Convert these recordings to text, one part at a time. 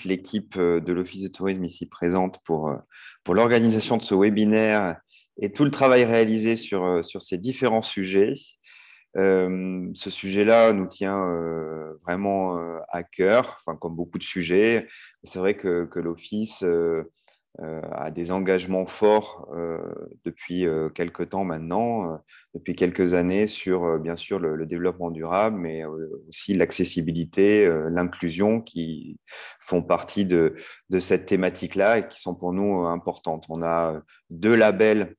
l'équipe de l'Office de tourisme ici présente pour l'organisation de ce webinaire et tout le travail réalisé sur ces différents sujets. Ce sujet-là nous tient vraiment à cœur, enfin, comme beaucoup de sujets. C'est vrai que l'Office a des engagements forts depuis quelques temps maintenant, depuis quelques années sur bien sûr le développement durable, mais aussi l'accessibilité, l'inclusion qui font partie de cette thématique-là et qui sont pour nous importantes. On a 2 labels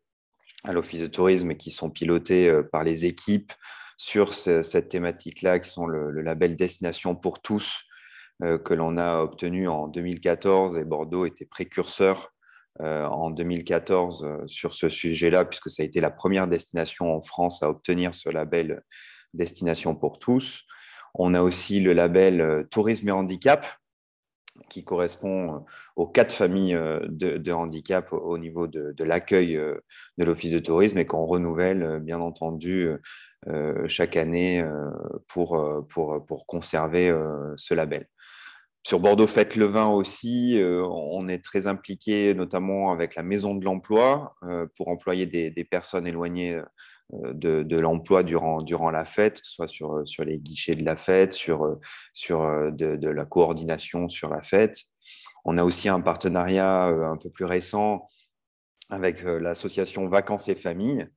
à l'Office de tourisme qui sont pilotés par les équipes sur cette thématique-là, qui sont le label Destination pour tous, que l'on a obtenu en 2014, et Bordeaux était précurseur en 2014 sur ce sujet-là, puisque ça a été la première destination en France à obtenir ce label Destination pour tous. On a aussi le label Tourisme et Handicap, qui correspond aux 4 familles de handicap au niveau de l'accueil de l'Office de tourisme et qu'on renouvelle, bien entendu, chaque année pour conserver ce label. Sur Bordeaux Fête le Vin aussi, on est très impliqué notamment avec la Maison de l'Emploi pour employer des personnes éloignées de l'emploi durant la fête, que ce soit sur les guichets de la fête, sur de la coordination sur la fête. On a aussi un partenariat un peu plus récent avec l'association Vacances et Familles,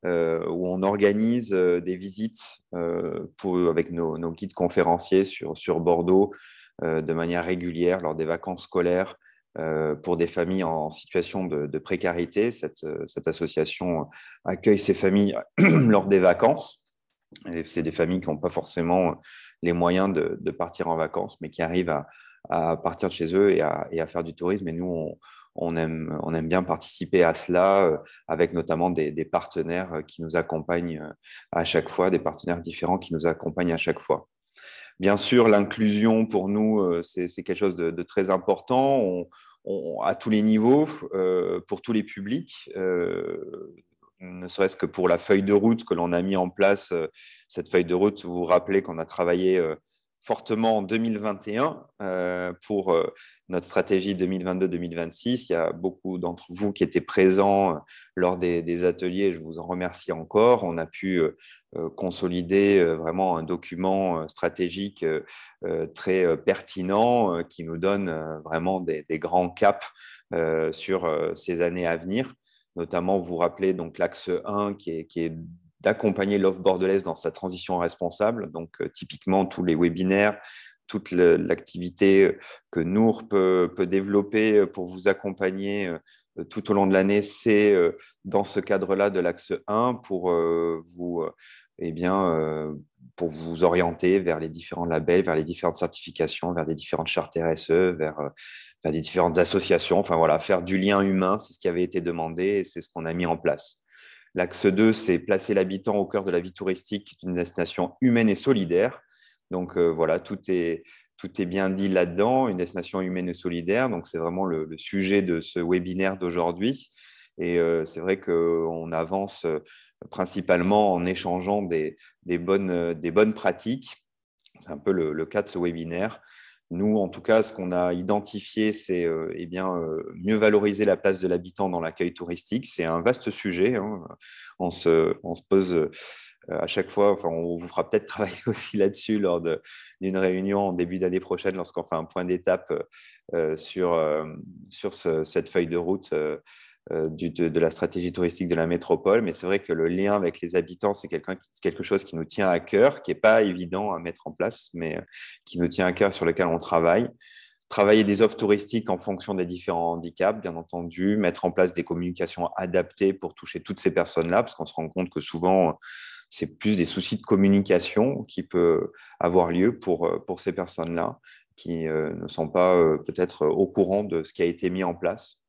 où on organise des visites avec nos guides conférenciers sur Bordeaux de manière régulière lors des vacances scolaires pour des familles en situation de précarité. Cette association accueille ces familles lors des vacances. C'est des familles qui n'ont pas forcément les moyens de partir en vacances, mais qui arrivent à partir de chez eux et à faire du tourisme. Et nous, on aime bien participer à cela avec notamment des partenaires qui nous accompagnent à chaque fois, des partenaires différents qui nous accompagnent à chaque fois. Bien sûr, l'inclusion, pour nous, c'est quelque chose de très important à tous les niveaux, pour tous les publics, ne serait-ce que pour la feuille de route que l'on a mis en place. Cette feuille de route, vous vous rappelez qu'on a travaillé fortement en 2021 pour notre stratégie 2022-2026. Il y a beaucoup d'entre vous qui étaient présents lors des ateliers. Je vous en remercie encore. On a pu consolider vraiment un document stratégique très pertinent qui nous donne vraiment des grands caps sur ces années à venir. Notamment, vous vous rappelez donc l'axe 1 qui est d'accompagner l'offre bordelaise dans sa transition responsable. Donc, typiquement, tous les webinaires, toute l'activité que Nour peut développer pour vous accompagner tout au long de l'année, c'est dans ce cadre-là de l'axe 1 pour pour vous orienter vers les différents labels, vers les différentes certifications, vers des différentes chartes RSE, vers des différentes associations. Enfin voilà, faire du lien humain, c'est ce qui avait été demandé et c'est ce qu'on a mis en place. L'axe 2, c'est placer l'habitant au cœur de la vie touristique d'une destination humaine et solidaire. Donc voilà, tout est bien dit là-dedans, une destination humaine et solidaire. Donc c'est vraiment le sujet de ce webinaire d'aujourd'hui. Et c'est vrai qu'on avance principalement en échangeant des bonnes pratiques. C'est un peu le cas de ce webinaire. Nous, en tout cas, ce qu'on a identifié, c'est mieux valoriser la place de l'habitant dans l'accueil touristique. C'est un vaste sujet. Hein. On se pose à chaque fois, enfin, on vous fera peut-être travailler aussi là-dessus lors d'une réunion en début d'année prochaine lorsqu'on fait un point d'étape sur cette feuille de route de la stratégie touristique de la métropole. Mais c'est vrai que le lien avec les habitants, c'est quelque chose qui nous tient à cœur, qui n'est pas évident à mettre en place, mais qui nous tient à cœur, sur lequel on travaille. Travailler des offres touristiques en fonction des différents handicaps, bien entendu, mettre en place des communications adaptées pour toucher toutes ces personnes-là, parce qu'on se rend compte que souvent, c'est plus des soucis de communication qui peuvent avoir lieu pour ces personnes-là, qui ne sont pas peut-être au courant de ce qui a été mis en place.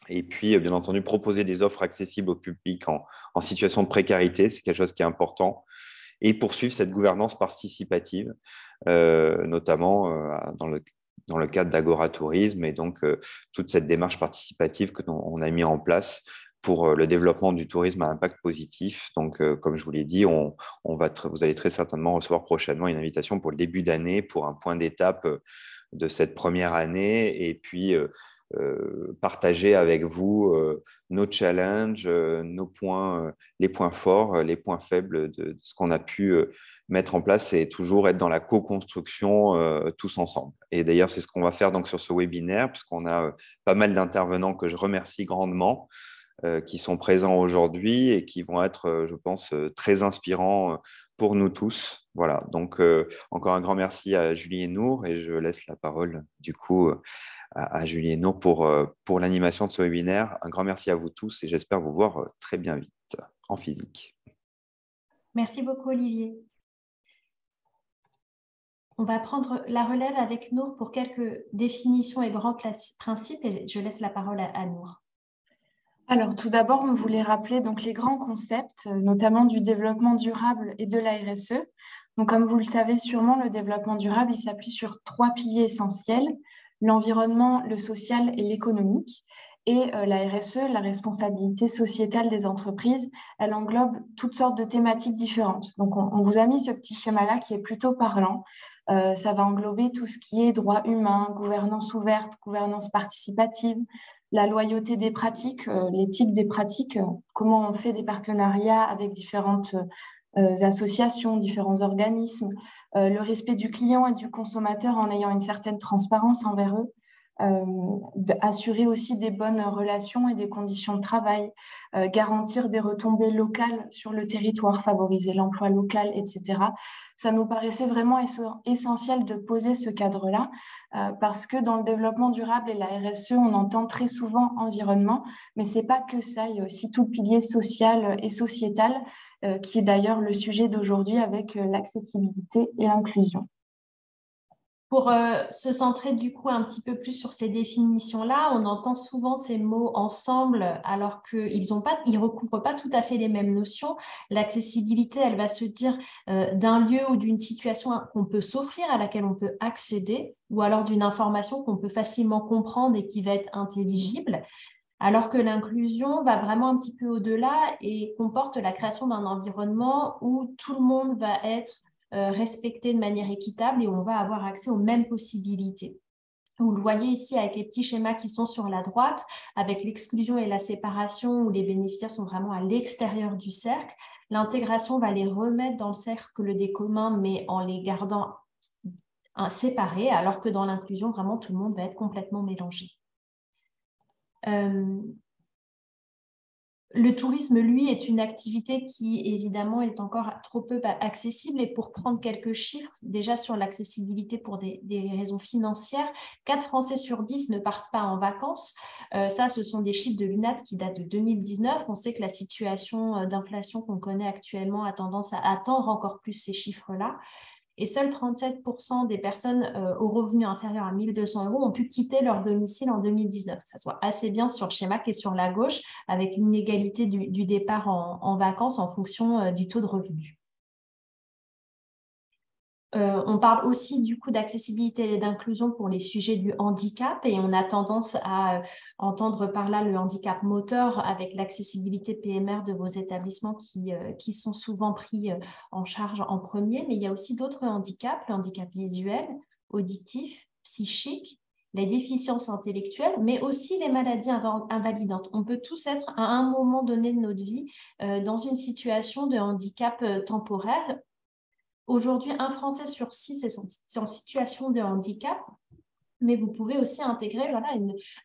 Et puis, bien entendu, proposer des offres accessibles au public en situation de précarité, c'est quelque chose qui est important. Et poursuivre cette gouvernance participative, notamment dans le cadre d'Agora Tourisme, et donc toute cette démarche participative que l'on a mis en place pour le développement du tourisme à impact positif. Donc, comme je vous l'ai dit, vous allez très certainement recevoir prochainement une invitation pour le début d'année, pour un point d'étape de cette première année, et puis partager avec vous nos challenges, nos points, les points forts, les points faibles de ce qu'on a pu mettre en place, et toujours être dans la co-construction tous ensemble. Et d'ailleurs, c'est ce qu'on va faire donc sur ce webinaire, puisqu'on a pas mal d'intervenants que je remercie grandement, qui sont présents aujourd'hui et qui vont être, je pense, très inspirants pour nous tous. Voilà, donc encore un grand merci à Julie et Nour, et je laisse la parole du coup à Julie et Nour pour l'animation de ce webinaire. Un grand merci à vous tous, et j'espère vous voir très bien vite en physique. Merci beaucoup, Olivier. On va prendre la relève avec Nour pour quelques définitions et grands principes, et je laisse la parole à Nour. Alors, tout d'abord, on voulait rappeler donc les grands concepts, notamment du développement durable et de la RSE. Donc, comme vous le savez sûrement, le développement durable, il s'appuie sur 3 piliers essentiels: l'environnement, le social et l'économique. Et la RSE, la responsabilité sociétale des entreprises, elle englobe toutes sortes de thématiques différentes. Donc, on vous a mis ce petit schéma-là qui est plutôt parlant. Ça va englober tout ce qui est droits humains, gouvernance ouverte, gouvernance participative, la loyauté des pratiques, les types des pratiques, comment on fait des partenariats avec différentes associations, différents organismes, le respect du client et du consommateur en ayant une certaine transparence envers eux, assurer aussi des bonnes relations et des conditions de travail, garantir des retombées locales sur le territoire, favoriser l'emploi local, etc. Ça nous paraissait vraiment essentiel de poser ce cadre-là, parce que dans le développement durable et la RSE, on entend très souvent environnement, mais ce n'est pas que ça, il y a aussi tout le pilier social et sociétal, qui est d'ailleurs le sujet d'aujourd'hui avec l'accessibilité et l'inclusion. Pour se centrer du coup un petit peu plus sur ces définitions-là, on entend souvent ces mots ensemble alors qu'ils ne recouvrent pas tout à fait les mêmes notions. L'accessibilité, elle va se dire d'un lieu ou d'une situation qu'on peut s'offrir, à laquelle on peut accéder, ou alors d'une information qu'on peut facilement comprendre et qui va être intelligible. Alors que l'inclusion va vraiment un petit peu au-delà et comporte la création d'un environnement où tout le monde va être respecté de manière équitable et où on va avoir accès aux mêmes possibilités. Vous le voyez ici avec les petits schémas qui sont sur la droite, avec l'exclusion et la séparation où les bénéficiaires sont vraiment à l'extérieur du cercle. L'intégration va les remettre dans le cercle des communs, mais en les gardant séparés, alors que dans l'inclusion, vraiment, tout le monde va être complètement mélangé. Le tourisme, lui, est une activité qui, évidemment, est encore trop peu accessible. Et pour prendre quelques chiffres, déjà sur l'accessibilité pour des raisons financières, 4 Français sur 10 ne partent pas en vacances. Ça, ce sont des chiffres de l'UNAT qui datent de 2019. On sait que la situation d'inflation qu'on connaît actuellement a tendance à attendre encore plus ces chiffres-là. Et seuls 37% des personnes aux revenus inférieurs à 1 200 € ont pu quitter leur domicile en 2019. Ça se voit assez bien sur le schéma qui est sur la gauche, avec l'inégalité du départ en vacances en fonction du taux de revenu. On parle aussi du coup d'accessibilité et d'inclusion pour les sujets du handicap, et on a tendance à entendre par là le handicap moteur avec l'accessibilité PMR de vos établissements qui sont souvent pris en charge en premier, mais il y a aussi d'autres handicaps, le handicap visuel, auditif, psychique, les déficiences intellectuelles, mais aussi les maladies invalidantes. On peut tous être à un moment donné de notre vie dans une situation de handicap temporaire. Aujourd'hui, 1 Français sur 6 est en situation de handicap, mais vous pouvez aussi intégrer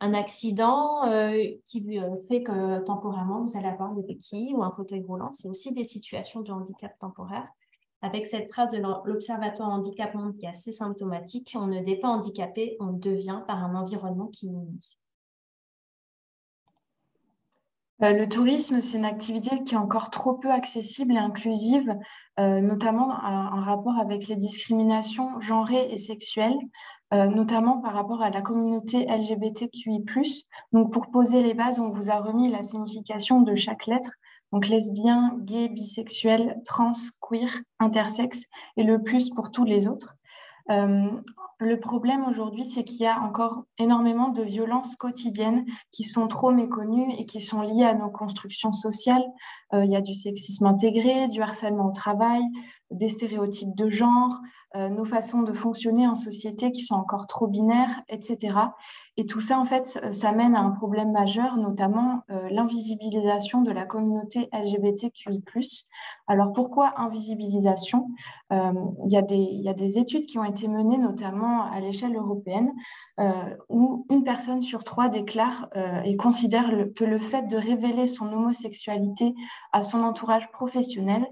un accident qui fait que temporairement, vous allez avoir des béquilles ou un fauteuil roulant. C'est aussi des situations de handicap temporaire. Avec cette phrase de l'Observatoire Handicap Monde qui est assez symptomatique, on ne n'est pas handicapé, on devient par un environnement qui nous lie. Le tourisme, c'est une activité qui est encore trop peu accessible et inclusive, notamment en rapport avec les discriminations genrées et sexuelles, notamment par rapport à la communauté LGBTQI+. Donc, pour poser les bases, on vous a remis la signification de chaque lettre. Donc, lesbien, gay, bisexuel, trans, queer, intersexe, et le plus pour tous les autres. Le problème aujourd'hui, c'est qu'il y a encore énormément de violences quotidiennes qui sont trop méconnues et qui sont liées à nos constructions sociales. Il y a du sexisme intégré, du harcèlement au travail, des stéréotypes de genre, nos façons de fonctionner en société qui sont encore trop binaires, etc. Et tout ça, en fait, ça mène à un problème majeur, notamment l'invisibilisation de la communauté LGBTQI+. Alors pourquoi invisibilisation? Il y a des études qui ont été menées notamment à l'échelle européenne où une personne sur trois déclare et considère que le fait de révéler son homosexualité à son entourage professionnel,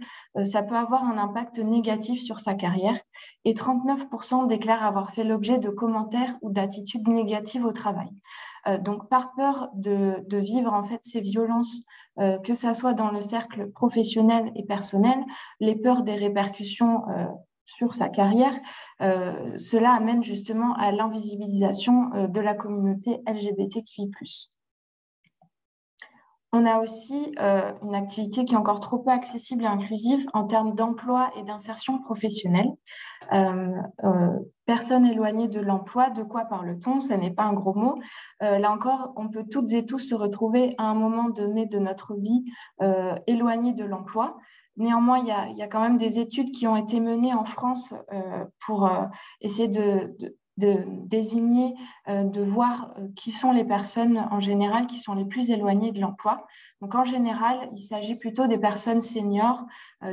ça peut avoir un impact négatif sur sa carrière et 39% déclarent avoir fait l'objet de commentaires ou d'attitudes négatives au travail. Donc, par peur de vivre en fait ces violences, que ça soit dans le cercle professionnel et personnel, les peurs des répercussions sur sa carrière, cela amène justement à l'invisibilisation de la communauté LGBTQI+. On a aussi une activité qui est encore trop peu accessible et inclusive en termes d'emploi et d'insertion professionnelle. Personnes éloignées de l'emploi, de quoi parle-t-on? Ce n'est pas un gros mot. Là encore, on peut toutes et tous se retrouver à un moment donné de notre vie éloignés de l'emploi. Néanmoins, il y a quand même des études qui ont été menées en France pour essayer de désigner, de voir qui sont les personnes en général qui sont les plus éloignées de l'emploi. Donc en général, il s'agit plutôt des personnes seniors,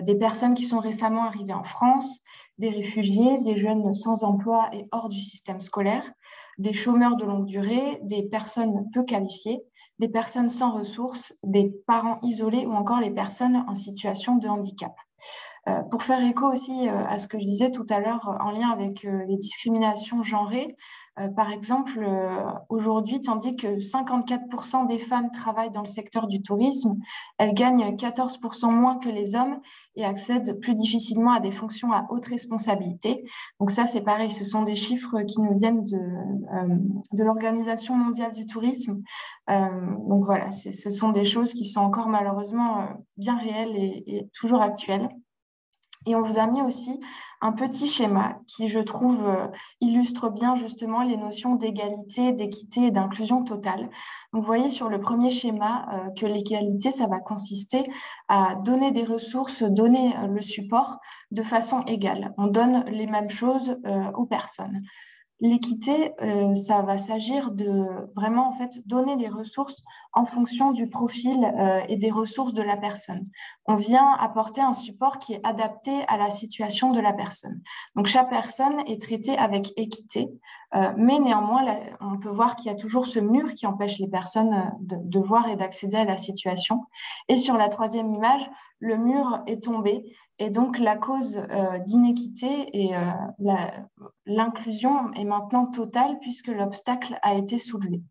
des personnes qui sont récemment arrivées en France, des réfugiés, des jeunes sans emploi et hors du système scolaire, des chômeurs de longue durée, des personnes peu qualifiées, des personnes sans ressources, des parents isolés ou encore les personnes en situation de handicap. Pour faire écho aussi à ce que je disais tout à l'heure en lien avec les discriminations genrées, par exemple, aujourd'hui, tandis que 54% des femmes travaillent dans le secteur du tourisme, elles gagnent 14% moins que les hommes et accèdent plus difficilement à des fonctions à haute responsabilité. Donc ça, c'est pareil, ce sont des chiffres qui nous viennent de l'Organisation mondiale du tourisme. Donc voilà, ce sont des choses qui sont encore malheureusement bien réelles et toujours actuelles. Et on vous a mis aussi un petit schéma qui, je trouve, illustre bien justement les notions d'égalité, d'équité et d'inclusion totale. Donc, vous voyez sur le premier schéma que l'égalité, ça va consister à donner des ressources, donner le support de façon égale. On donne les mêmes choses aux personnes. L'équité, ça va s'agir de vraiment en fait donner les ressources en fonction du profil et des ressources de la personne. On vient apporter un support qui est adapté à la situation de la personne. Donc chaque personne est traitée avec équité, mais néanmoins on peut voir qu'il y a toujours ce mur qui empêche les personnes de voir et d'accéder à la situation. Et sur la troisième image, le mur est tombé. Et donc, la cause d'inéquité et l'inclusion est maintenant totale puisque l'obstacle a été soulevé.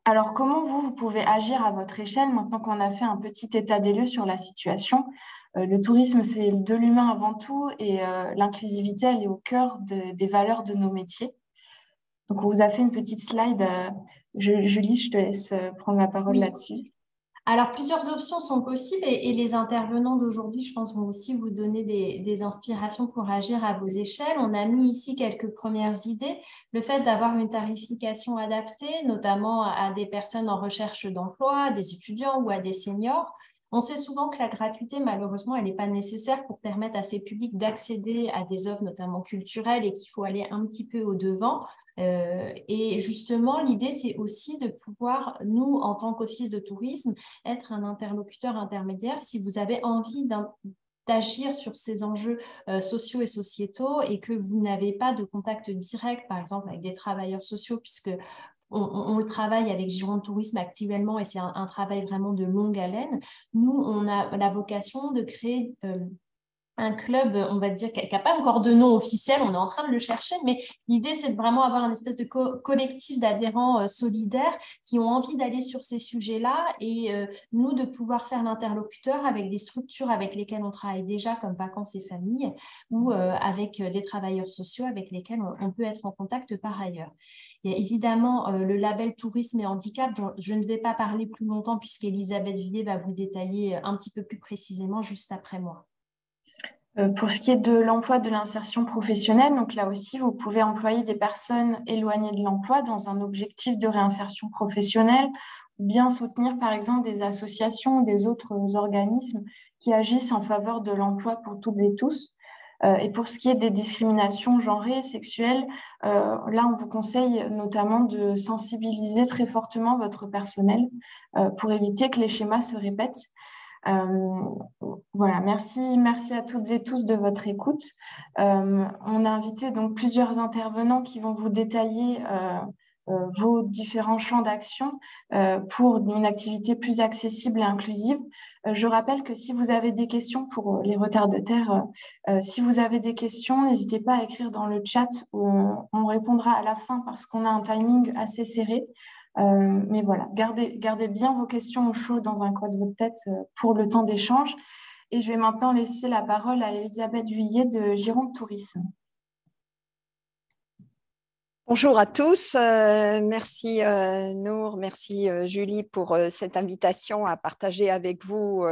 Alors, comment vous pouvez agir à votre échelle maintenant qu'on a fait un petit état des lieux sur la situation? Le tourisme, c'est de l'humain avant tout et l'inclusivité, elle est au cœur des valeurs de nos métiers. Donc, on vous a fait une petite slide. Julie, je te laisse prendre la parole là-dessus. Alors, plusieurs options sont possibles et les intervenants d'aujourd'hui, je pense, vont aussi vous donner des inspirations pour agir à vos échelles. On a mis ici quelques premières idées. Le fait d'avoir une tarification adaptée, notamment à des personnes en recherche d'emploi, à des étudiants ou à des seniors. On sait souvent que la gratuité, malheureusement, elle n'est pas nécessaire pour permettre à ces publics d'accéder à des offres, notamment culturelles, et qu'il faut aller un petit peu au-devant. Et justement, l'idée, c'est aussi de pouvoir, nous, en tant qu'office de tourisme, être un interlocuteur intermédiaire si vous avez envie d'agir sur ces enjeux sociaux et sociétaux et que vous n'avez pas de contact direct, par exemple, avec des travailleurs sociaux, puisque on le travaille avec Gironde Tourisme actuellement et c'est un travail vraiment de longue haleine. Nous, on a la vocation de créer un club, on va dire, qui n'a pas encore de nom officiel, on est en train de le chercher, mais l'idée, c'est de vraiment avoir une espèce de collectif d'adhérents solidaires qui ont envie d'aller sur ces sujets-là et nous, de pouvoir faire l'interlocuteur avec des structures avec lesquelles on travaille déjà, comme Vacances et Familles, ou avec les travailleurs sociaux avec lesquels on peut être en contact par ailleurs. Il y a évidemment le label Tourisme et Handicap, dont je ne vais pas parler plus longtemps puisqu'Elisabeth Villiers va vous détailler un petit peu plus précisément juste après moi. Pour ce qui est de l'emploi de l'insertion professionnelle, donc là aussi, vous pouvez employer des personnes éloignées de l'emploi dans un objectif de réinsertion professionnelle, ou bien soutenir par exemple des associations ou des autres organismes qui agissent en faveur de l'emploi pour toutes et tous. Et pour ce qui est des discriminations genrées, sexuelles, là, on vous conseille notamment de sensibiliser très fortement votre personnel pour éviter que les schémas se répètent. Euh, voilà, merci à toutes et tous de votre écoute. On a invité donc plusieurs intervenants qui vont vous détailler vos différents champs d'action pour une activité plus accessible et inclusive. Je rappelle que si vous avez des questions pour les retardataires, si vous avez des questions, n'hésitez pas à écrire dans le chat. On répondra à la fin parce qu'on a un timing assez serré. Mais voilà, gardez bien vos questions au chaud dans un coin de votre tête pour le temps d'échange. Et je vais maintenant laisser la parole à Elisabeth Vuillet de Gironde Tourisme. Bonjour à tous, merci Nour, merci Julie pour cette invitation à partager avec vous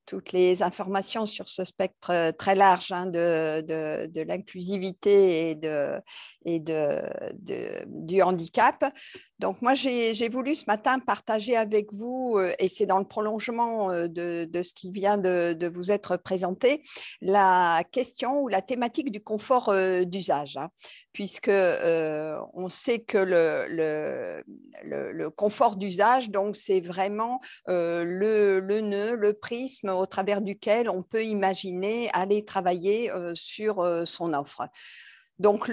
toutes les informations sur ce spectre très large de l'inclusivité et du handicap. Donc moi, j'ai voulu ce matin partager avec vous, et c'est dans le prolongement de ce qui vient de vous être présenté, la question ou la thématique du confort d'usage, puisque on sait que le confort d'usage, donc c'est vraiment le nœud, le prisme au travers duquel on peut imaginer aller travailler sur son offre. Donc,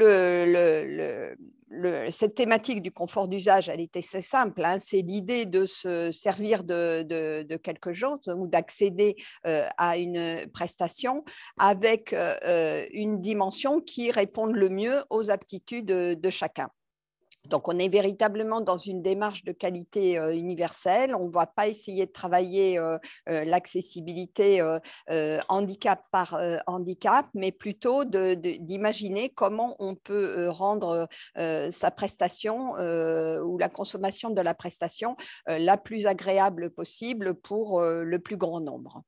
cette thématique du confort d'usage, elle était assez simple. C'est l'idée de se servir de quelque chose ou d'accéder à une prestation avec une dimension qui réponde le mieux aux aptitudes de chacun. Donc, on est véritablement dans une démarche de qualité universelle. On ne va pas essayer de travailler l'accessibilité handicap par handicap, mais plutôt d'imaginer comment on peut rendre sa prestation ou la consommation de la prestation la plus agréable possible pour le plus grand nombre.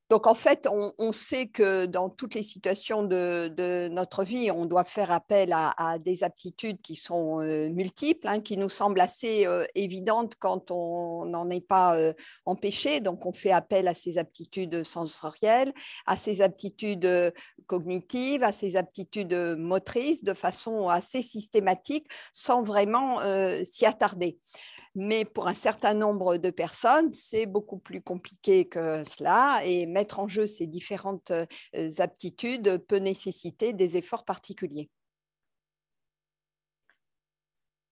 Donc, en fait, on sait que dans toutes les situations de notre vie, on doit faire appel à des aptitudes qui sont multiples, qui nous semblent assez évidentes quand on n'en est pas empêché. Donc, on fait appel à ces aptitudes sensorielles, à ces aptitudes cognitives, à ces aptitudes motrices de façon assez systématique, sans vraiment s'y attarder. Mais pour un certain nombre de personnes, c'est beaucoup plus compliqué que cela et mettre en jeu ces différentes aptitudes peut nécessiter des efforts particuliers.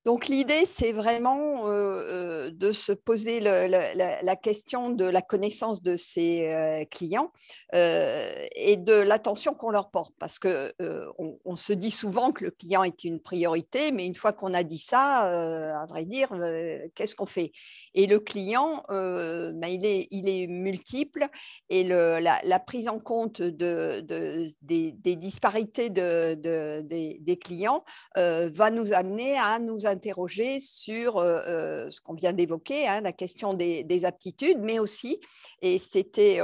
Donc, l'idée, c'est vraiment de se poser la question de la connaissance de ses clients et de l'attention qu'on leur porte. Parce qu'on se dit souvent que le client est une priorité, mais une fois qu'on a dit ça, à vrai dire, qu'est-ce qu'on fait? Et le client, il est multiple et la prise en compte des disparités des clients va nous amener à nous interroger sur ce qu'on vient d'évoquer, la question des aptitudes, mais aussi, et c'était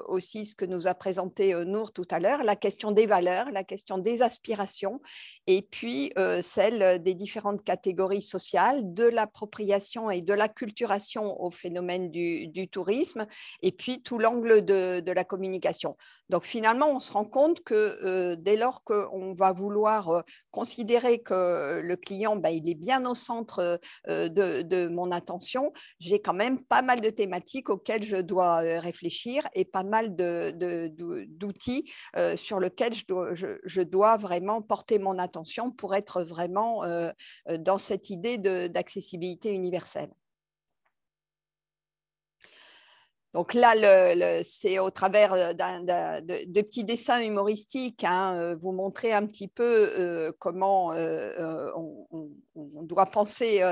aussi ce que nous a présenté Nour tout à l'heure, la question des valeurs, la question des aspirations, et puis celle des différentes catégories sociales, de l'appropriation et de l'acculturation au phénomène du tourisme, et puis tout l'angle de la communication. Donc finalement, on se rend compte que dès lors qu'on va vouloir considérer que le client, il est bien au centre de mon attention, j'ai quand même pas mal de thématiques auxquelles je dois réfléchir et pas mal d'outils sur lesquels je dois vraiment porter mon attention pour être vraiment dans cette idée d'accessibilité universelle. Donc là, c'est au travers de petits dessins humoristiques, vous montrer un petit peu comment on doit penser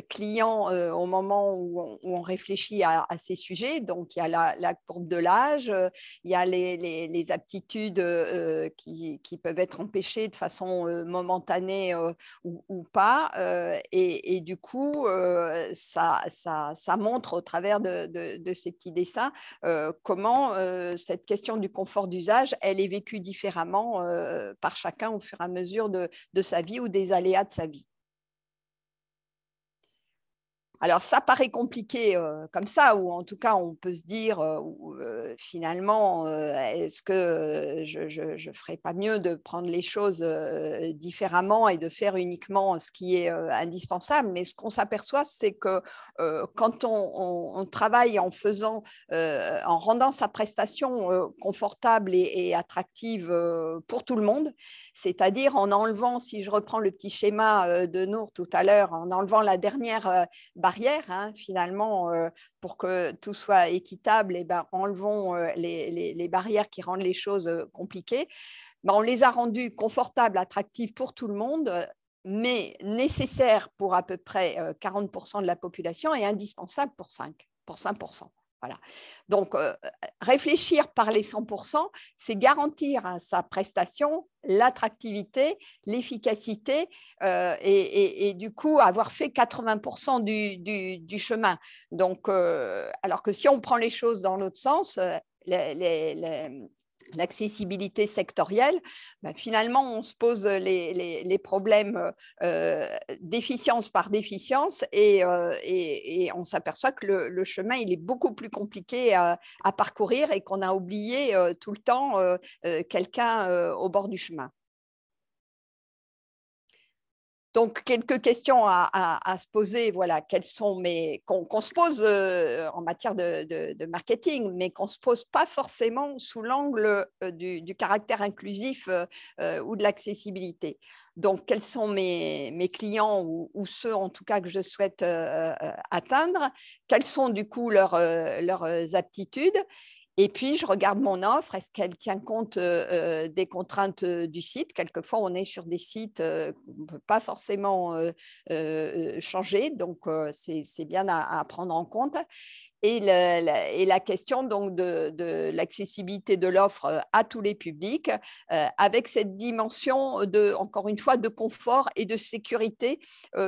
client au moment où on réfléchit à ces sujets. Donc, il y a la courbe de l'âge, il y a les aptitudes qui peuvent être empêchées de façon momentanée ou pas. Et du coup, ça montre au travers de ces petits dessin, comment cette question du confort d'usage, elle est vécue différemment par chacun au fur et à mesure de sa vie ou des aléas de sa vie. Alors, ça paraît compliqué comme ça, ou en tout cas, on peut se dire, finalement, est-ce que je ne ferais pas mieux de prendre les choses différemment et de faire uniquement ce qui est indispensable? Mais ce qu'on s'aperçoit, c'est que quand on travaille en rendant sa prestation confortable et attractive pour tout le monde, c'est-à-dire en enlevant, si je reprends le petit schéma de Nour tout à l'heure, en enlevant la dernière barrière, finalement, pour que tout soit équitable, et enlevons les barrières qui rendent les choses compliquées. On les a rendues confortables, attractives pour tout le monde, mais nécessaires pour à peu près 40% de la population et indispensables pour 5%. Voilà. Donc, réfléchir par les 100%, c'est garantir à sa prestation l'attractivité, l'efficacité et du coup avoir fait 80% du chemin. Donc, alors que si on prend les choses dans l'autre sens, l'accessibilité sectorielle, finalement, on se pose les problèmes d'efficience par déficience et on s'aperçoit que le chemin, il est beaucoup plus compliqué à parcourir et qu'on a oublié tout le temps quelqu'un au bord du chemin. Donc, quelques questions à se poser, voilà, qu'on se pose en matière de marketing, mais qu'on ne se pose pas forcément sous l'angle du caractère inclusif ou de l'accessibilité. Donc, quels sont mes clients ou ceux en tout cas que je souhaite atteindre? Quelles sont du coup leurs aptitudes? Et puis, je regarde mon offre, est-ce qu'elle tient compte des contraintes du site? Quelquefois, on est sur des sites qu'on ne peut pas forcément changer, donc c'est bien à prendre en compte. Et la question donc, de l'accessibilité de l'offre à tous les publics, avec cette dimension, encore une fois, de confort et de sécurité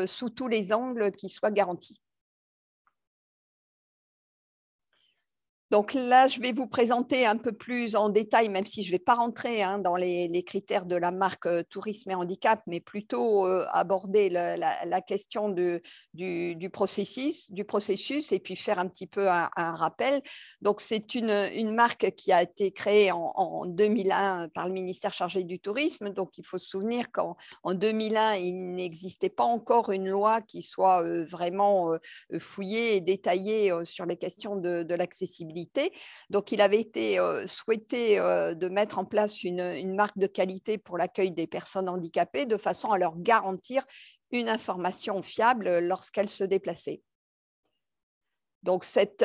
sous tous les angles qui soient garantis. Donc là, je vais vous présenter un peu plus en détail, même si je ne vais pas rentrer dans les critères de la marque Tourisme et Handicap, mais plutôt aborder la question du processus et puis faire un petit peu un rappel. Donc, c'est une marque qui a été créée en 2001 par le ministère chargé du tourisme. Donc, il faut se souvenir qu'en 2001, il n'existait pas encore une loi qui soit vraiment fouillée et détaillée sur les questions de l'accessibilité. Donc, il avait été souhaité de mettre en place une marque de qualité pour l'accueil des personnes handicapées de façon à leur garantir une information fiable lorsqu'elles se déplaçaient. Donc, cette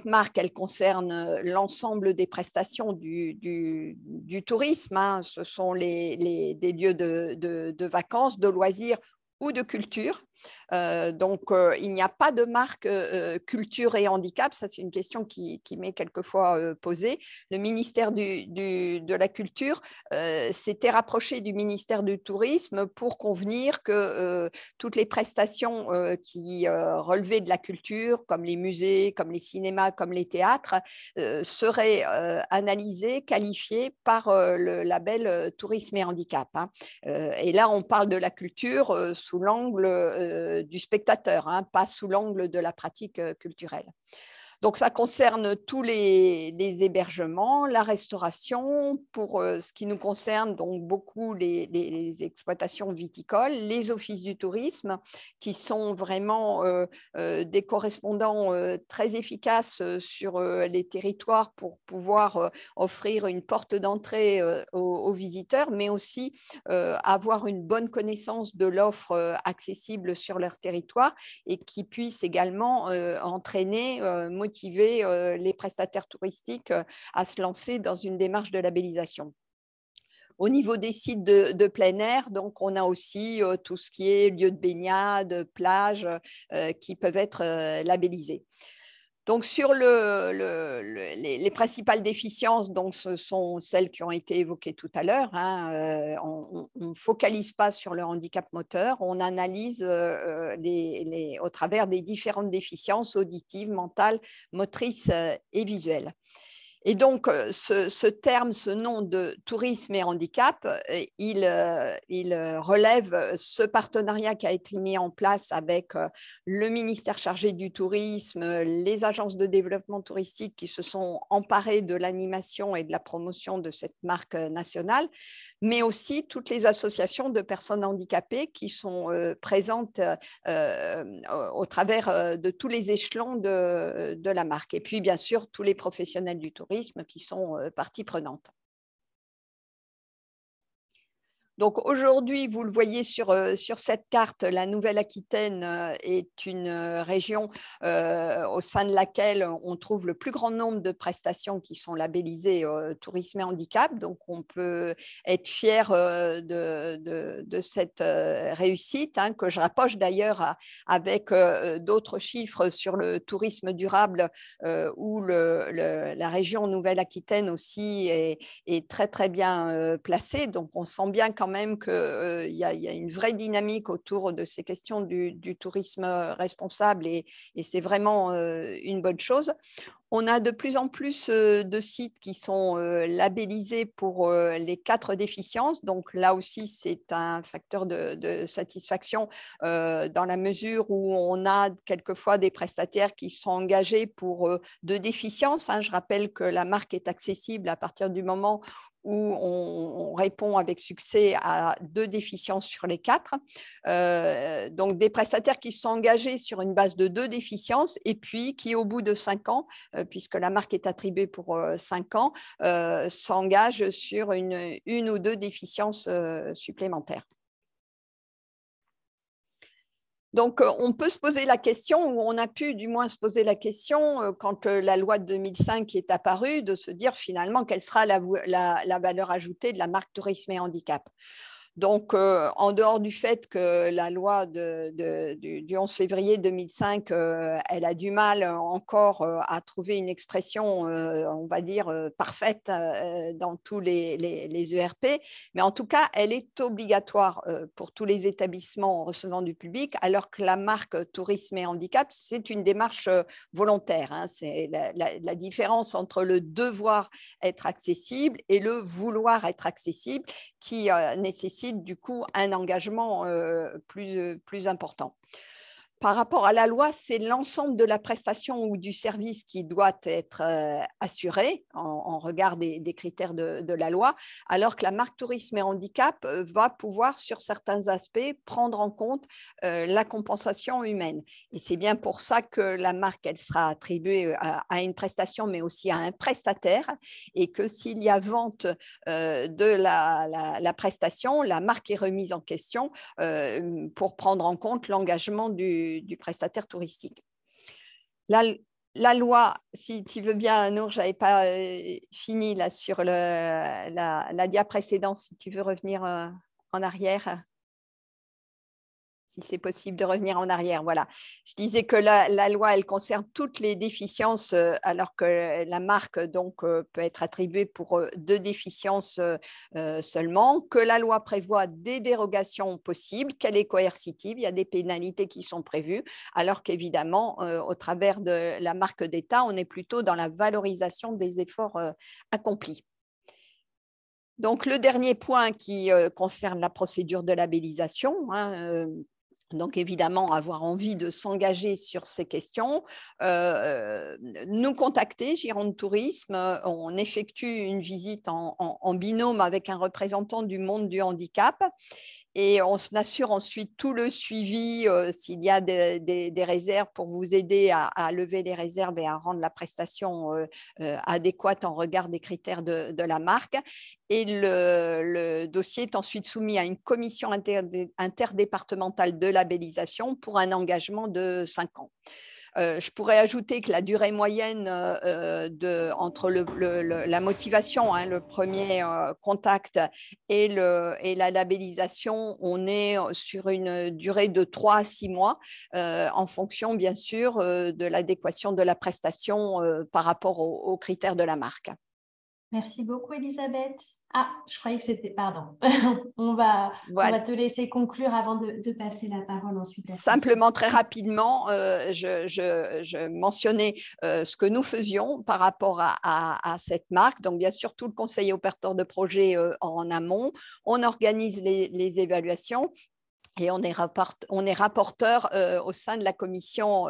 marque, elle concerne l'ensemble des prestations du tourisme. Ce sont des lieux de vacances, de loisirs ou de culture. Donc, il n'y a pas de marque culture et handicap. Ça, c'est une question qui m'est quelquefois posée. Le ministère de la Culture s'était rapproché du ministère du Tourisme pour convenir que toutes les prestations qui relevaient de la culture, comme les musées, comme les cinémas, comme les théâtres, seraient analysées, qualifiées par le label Tourisme et Handicap. Et là, on parle de la culture sous l'angle du spectateur, pas sous l'angle de la pratique culturelle. Donc, ça concerne tous les hébergements, la restauration, pour ce qui nous concerne, donc beaucoup les exploitations viticoles, les offices du tourisme, qui sont vraiment des correspondants très efficaces sur les territoires pour pouvoir offrir une porte d'entrée aux visiteurs, mais aussi avoir une bonne connaissance de l'offre accessible sur leur territoire et qui puisse également entraîner, motiver les prestataires touristiques à se lancer dans une démarche de labellisation. Au niveau des sites de plein air, donc on a aussi tout ce qui est lieux de baignade, plages qui peuvent être labellisés. Donc, sur les principales déficiences, donc, ce sont celles qui ont été évoquées tout à l'heure. Hein. On ne focalise pas sur le handicap moteur, on analyse au travers des différentes déficiences auditives, mentales, motrices et visuelles. Et donc, ce terme, ce nom de tourisme et handicap, il relève ce partenariat qui a été mis en place avec le ministère chargé du tourisme, les agences de développement touristique qui se sont emparées de l'animation et de la promotion de cette marque nationale, mais aussi toutes les associations de personnes handicapées qui sont présentes au travers de tous les échelons de la marque. Et puis, bien sûr, tous les professionnels du tourisme qui sont partie prenante. Donc aujourd'hui, vous le voyez sur cette carte, la Nouvelle-Aquitaine est une région au sein de laquelle on trouve le plus grand nombre de prestations qui sont labellisées tourisme et handicap. Donc on peut être fier de cette réussite, hein, que je rapproche d'ailleurs avec d'autres chiffres sur le tourisme durable où la région Nouvelle-Aquitaine aussi est très très bien placée. Donc on sent bien quand même qu'il y a une vraie dynamique autour de ces questions du tourisme responsable et c'est vraiment une bonne chose. On a de plus en plus de sites qui sont labellisés pour les 4 déficiences. Donc là aussi, c'est un facteur de satisfaction dans la mesure où on a quelquefois des prestataires qui sont engagés pour 2 déficiences. Hein. Je rappelle que la marque est accessible à partir du moment où on répond avec succès à 2 déficiences sur les 4. Donc, des prestataires qui sont engagés sur une base de 2 déficiences et puis qui, au bout de 5 ans, puisque la marque est attribuée pour 5 ans, s'engagent sur une ou 2 déficiences supplémentaires. Donc, on peut se poser la question, ou on a pu du moins se poser la question, quand la loi de 2005 est apparue, de se dire finalement quelle sera la valeur ajoutée de la marque tourisme et handicap. Donc, en dehors du fait que la loi du 11 février 2005, elle a du mal encore à trouver une expression, on va dire, parfaite dans tous les ERP, mais en tout cas, elle est obligatoire pour tous les établissements recevant du public, alors que la marque tourisme et handicap, c'est une démarche volontaire. Hein. C'est la différence entre le devoir être accessible et le vouloir être accessible qui nécessite du coup un engagement plus important. Par rapport à la loi, c'est l'ensemble de la prestation ou du service qui doit être assuré en regard des critères de la loi, alors que la marque tourisme et handicap va pouvoir, sur certains aspects, prendre en compte la compensation humaine. Et c'est bien pour ça que la marque, elle sera attribuée à une prestation, mais aussi à un prestataire, et que s'il y a vente de la prestation, la marque est remise en question pour prendre en compte l'engagement du prestataire touristique. La loi, si tu veux bien, Nour, je n'avais pas fini là sur la dia précédente, si tu veux revenir en arrière. Si c'est possible de revenir en arrière, voilà. Je disais que la loi, elle concerne toutes les déficiences, alors que la marque donc, peut être attribuée pour 2 déficiences seulement, que la loi prévoit des dérogations possibles, qu'elle est coercitive, il y a des pénalités qui sont prévues, alors qu'évidemment, au travers de la marque d'État, on est plutôt dans la valorisation des efforts accomplis. Donc, le dernier point qui concerne la procédure de labellisation, hein, donc, évidemment, avoir envie de s'engager sur ces questions, nous contacter, Gironde Tourisme. On effectue une visite en binôme avec un représentant du monde du handicap. Et on assure ensuite tout le suivi s'il y a des réserves pour vous aider à lever les réserves et à rendre la prestation adéquate en regard des critères de la marque. Et le dossier est ensuite soumis à une commission interdépartementale de labellisation pour un engagement de 5 ans. Je pourrais ajouter que la durée moyenne entre la motivation, hein, le premier contact et la labellisation, on est sur une durée de 3 à 6 mois en fonction, bien sûr, de l'adéquation de la prestation par rapport aux critères de la marque. Merci beaucoup, Elisabeth. Ah, je croyais que c'était... Pardon. on va te laisser conclure avant de passer la parole ensuite. Simplement, très rapidement, je mentionnais ce que nous faisions par rapport à cette marque. Donc, bien sûr, tout le conseil opérateur de projet en amont. On organise les évaluations. Et on est rapporteur au sein de la commission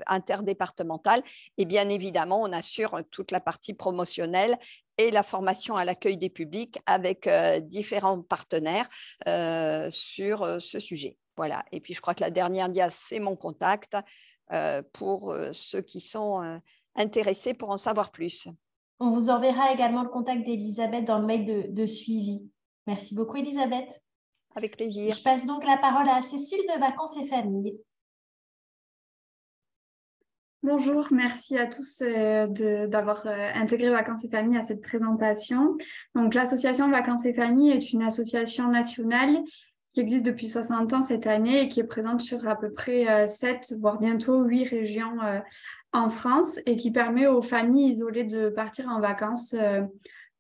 interdépartementale. Et bien évidemment, on assure toute la partie promotionnelle et la formation à l'accueil des publics avec différents partenaires sur ce sujet. Voilà. Et puis, je crois que la dernière dia, c'est mon contact pour ceux qui sont intéressés pour en savoir plus. On vous enverra également le contact d'Elisabeth dans le mail de suivi. Merci beaucoup, Elisabeth. Avec plaisir. Je passe donc la parole à Cécile de Vacances et Familles. Bonjour, merci à tous d'avoir intégré Vacances et Familles à cette présentation. Donc, l'association Vacances et Familles est une association nationale qui existe depuis 60 ans cette année et qui est présente sur à peu près 7, voire bientôt 8 régions en France et qui permet aux familles isolées de partir en vacances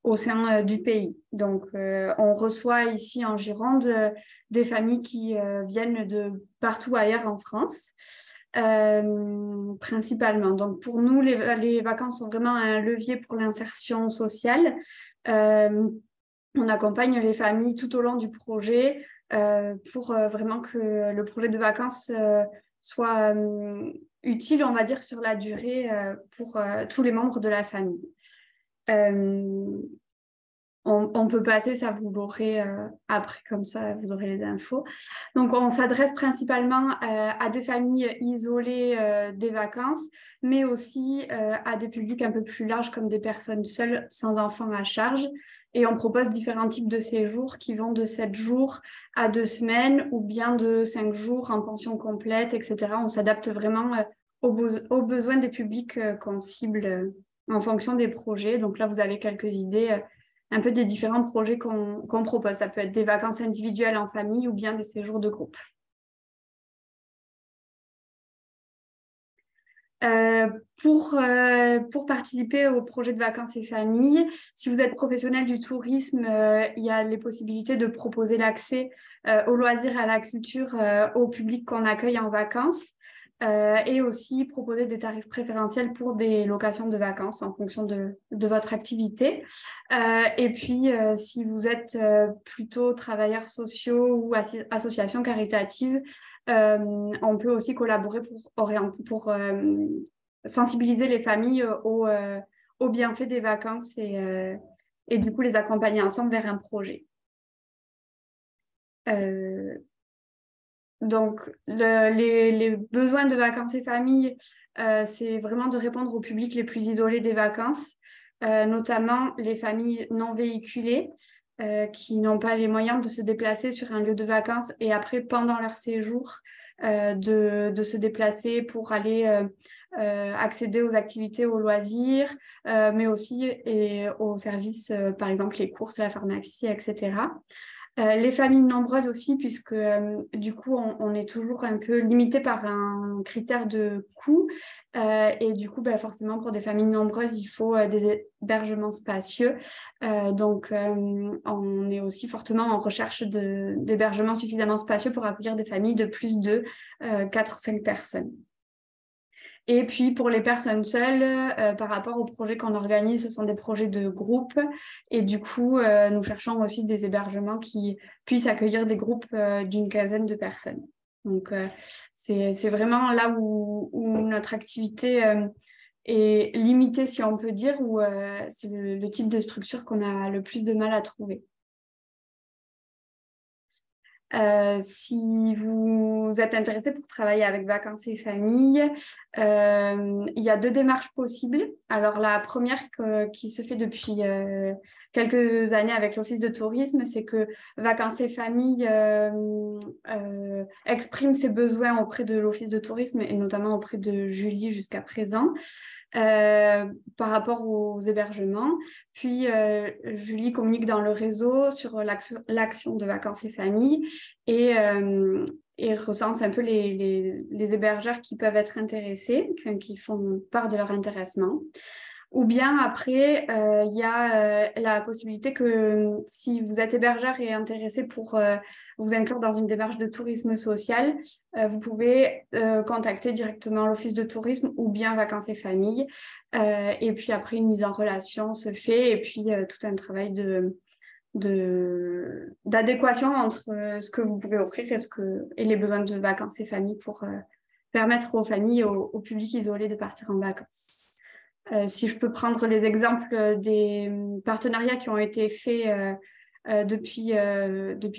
au sein du pays. Donc, on reçoit ici en Gironde des familles qui viennent de partout ailleurs en France, principalement. Donc, pour nous, les vacances sont vraiment un levier pour l'insertion sociale. On accompagne les familles tout au long du projet pour vraiment que le projet de vacances soit utile, on va dire, sur la durée pour tous les membres de la famille. On peut passer, ça vous l'aurez après, comme ça vous aurez les infos. Donc on s'adresse principalement à des familles isolées des vacances, mais aussi à des publics un peu plus larges comme des personnes seules sans enfants à charge. Et on propose différents types de séjours qui vont de 7 jours à 2 semaines ou bien de 5 jours en pension complète, etc. On s'adapte vraiment aux besoins des publics qu'on cible en fonction des projets. Donc là, vous avez quelques idées un peu des différents projets qu'on propose. Ça peut être des vacances individuelles en famille ou bien des séjours de groupe. Pour participer au projet de vacances et familles, si vous êtes professionnel du tourisme, il y a les possibilités de proposer l'accès aux loisirs et à la culture au public qu'on accueille en vacances. Et aussi proposer des tarifs préférentiels pour des locations de vacances en fonction de votre activité. Et puis, si vous êtes plutôt travailleurs sociaux ou associations caritatives, on peut aussi collaborer pour sensibiliser les familles aux bienfaits des vacances et du coup les accompagner ensemble vers un projet. Donc, les besoins de Vacances et Familles, c'est vraiment de répondre aux publics les plus isolés des vacances, notamment les familles non véhiculées qui n'ont pas les moyens de se déplacer sur un lieu de vacances et après, pendant leur séjour, de se déplacer pour aller accéder aux activités, aux loisirs, mais aussi aux services, par exemple les courses, la pharmacie, etc. Les familles nombreuses aussi, puisque du coup, on est toujours un peu limité par un critère de coût. Et du coup, forcément, pour des familles nombreuses, il faut des hébergements spacieux. Donc, on est aussi fortement en recherche d'hébergements suffisamment spacieux pour accueillir des familles de plus de 4 ou 5 personnes. Et puis, pour les personnes seules, par rapport aux projets qu'on organise, ce sont des projets de groupe. Et du coup, nous cherchons aussi des hébergements qui puissent accueillir des groupes d'une quinzaine de personnes. Donc, c'est vraiment là où notre activité est limitée, si on peut dire, où c'est le type de structure qu'on a le plus de mal à trouver. Si vous êtes intéressé pour travailler avec Vacances et Familles, il y a 2 démarches possibles. Alors, la première qui se fait depuis quelques années avec l'Office de tourisme, c'est que Vacances et Familles exprime ses besoins auprès de l'Office de tourisme et notamment auprès de Julie jusqu'à présent. Par rapport aux hébergements. Puis, Julie communique dans le réseau sur l'action de Vacances et Familles et recense un peu les hébergeurs qui peuvent être intéressés, qui font part de leur intéressement. Ou bien après, il y a la possibilité que si vous êtes hébergeur et intéressé pour vous inclure dans une démarche de tourisme social, vous pouvez contacter directement l'Office de tourisme ou bien Vacances et Familles. Et puis après, une mise en relation se fait et puis tout un travail d'adéquation entre ce que vous pouvez offrir et les besoins de Vacances et Familles pour permettre aux familles, au public isolé de partir en vacances. Si je peux prendre les exemples des partenariats qui ont été faits depuis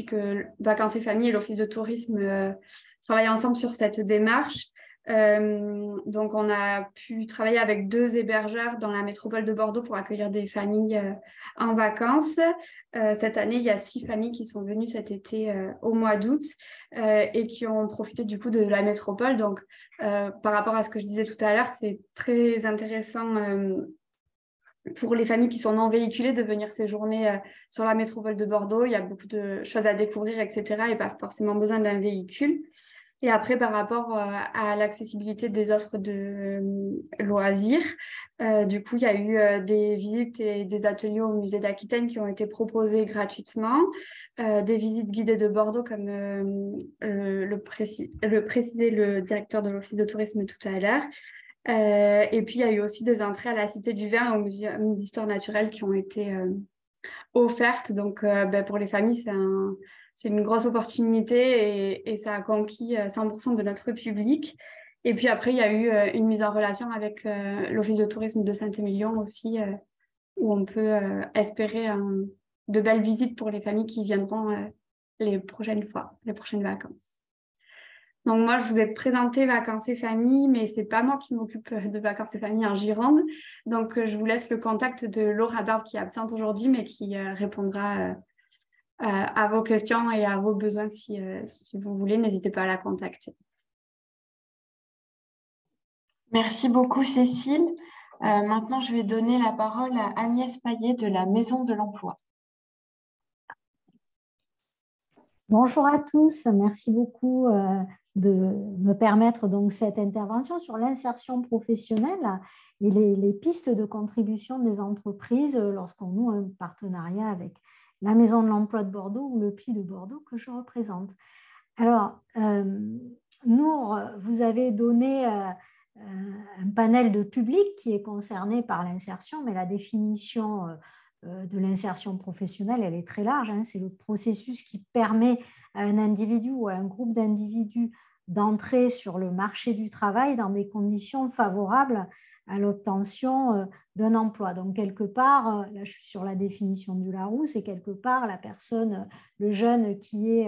que Vacances et Familles et l'Office de tourisme travaillent ensemble sur cette démarche. Donc, on a pu travailler avec 2 hébergeurs dans la métropole de Bordeaux pour accueillir des familles en vacances. Cette année, il y a 6 familles qui sont venues cet été au mois d'août et qui ont profité du coup de la métropole. Donc, par rapport à ce que je disais tout à l'heure, c'est très intéressant pour les familles qui sont non véhiculées de venir séjourner sur la métropole de Bordeaux. Il y a beaucoup de choses à découvrir, etc. et pas forcément besoin d'un véhicule. Et après, par rapport à l'accessibilité des offres de loisirs, du coup, il y a eu des visites et des ateliers au musée d'Aquitaine qui ont été proposés gratuitement, des visites guidées de Bordeaux, comme le précisait le directeur de l'Office de tourisme tout à l'heure. Et puis, il y a eu aussi des entrées à la Cité du Vin et au Muséum d'histoire naturelle qui ont été offertes. Donc, pour les familles, c'est une grosse opportunité et ça a conquis 100% de notre public. Et puis après, il y a eu une mise en relation avec l'Office de tourisme de Saint-Émilion aussi, où on peut espérer de belles visites pour les familles qui viendront les prochaines fois, les prochaines vacances. Donc moi, je vous ai présenté Vacances et Familles, mais ce n'est pas moi qui m'occupe de Vacances et Familles en Gironde. Donc, je vous laisse le contact de Laura Barbe qui est absente aujourd'hui, mais qui répondra à vos questions et à vos besoins si vous voulez. N'hésitez pas à la contacter. Merci beaucoup, Cécile. Maintenant, je vais donner la parole à Agnès Paillet de la Maison de l'Emploi. Bonjour à tous, merci beaucoup de me permettre donc cette intervention sur l'insertion professionnelle et les pistes de contribution des entreprises lorsqu'on noue un partenariat avec la Maison de l'Emploi de Bordeaux ou le PLI de Bordeaux que je représente. Alors, Nour, vous avez donné un panel de public qui est concerné par l'insertion, mais la définition de l'insertion professionnelle, elle est très large. C'est le processus qui permet à un individu ou à un groupe d'individus d'entrer sur le marché du travail dans des conditions favorables à l'obtention d'un emploi. Donc, quelque part, là je suis sur la définition du Larousse, et quelque part, la personne, le jeune qui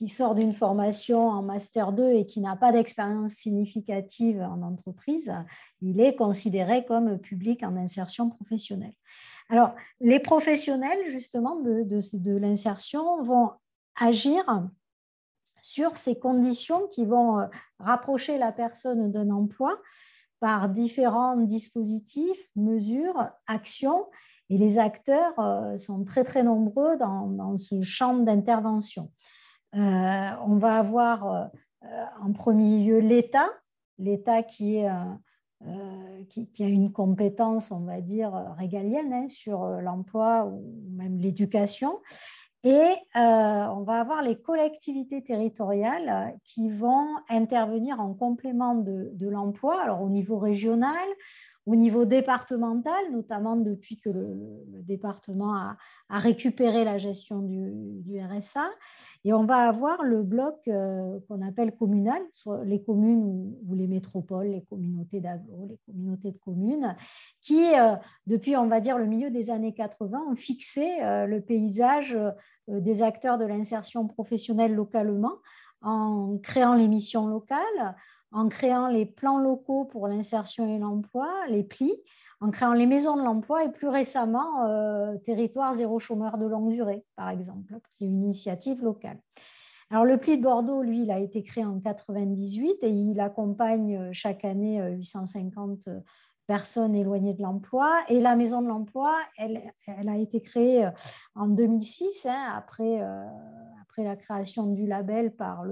sort d'une formation en Master 2 et qui n'a pas d'expérience significative en entreprise, il est considéré comme public en insertion professionnelle. Alors, les professionnels, justement, de l'insertion vont agir sur ces conditions qui vont rapprocher la personne d'un emploi par différents dispositifs, mesures, actions, et les acteurs sont très, très nombreux dans ce champ d'intervention. On va avoir en premier lieu l'État qui a une compétence, on va dire, régalienne sur l'emploi ou même l'éducation. Et on va avoir les collectivités territoriales qui vont intervenir en complément de l'emploi, alors au niveau régional, au niveau départemental, notamment depuis que le département a récupéré la gestion du RSA. Et on va avoir le bloc qu'on appelle communal, soit les communes ou les métropoles, les communautés d'agglo, les communautés de communes, qui, depuis, on va dire, le milieu des années 80, ont fixé le paysage des acteurs de l'insertion professionnelle localement en créant les missions locales, en créant les plans locaux pour l'insertion et l'emploi, les PLI, en créant les maisons de l'emploi et plus récemment, Territoire zéro chômeur de longue durée, par exemple, qui est une initiative locale. Alors, le PLI de Bordeaux, lui, il a été créé en 1998 et il accompagne chaque année 850 personnes éloignées de l'emploi. Et la maison de l'emploi, elle a été créée en 2006, après la création du label par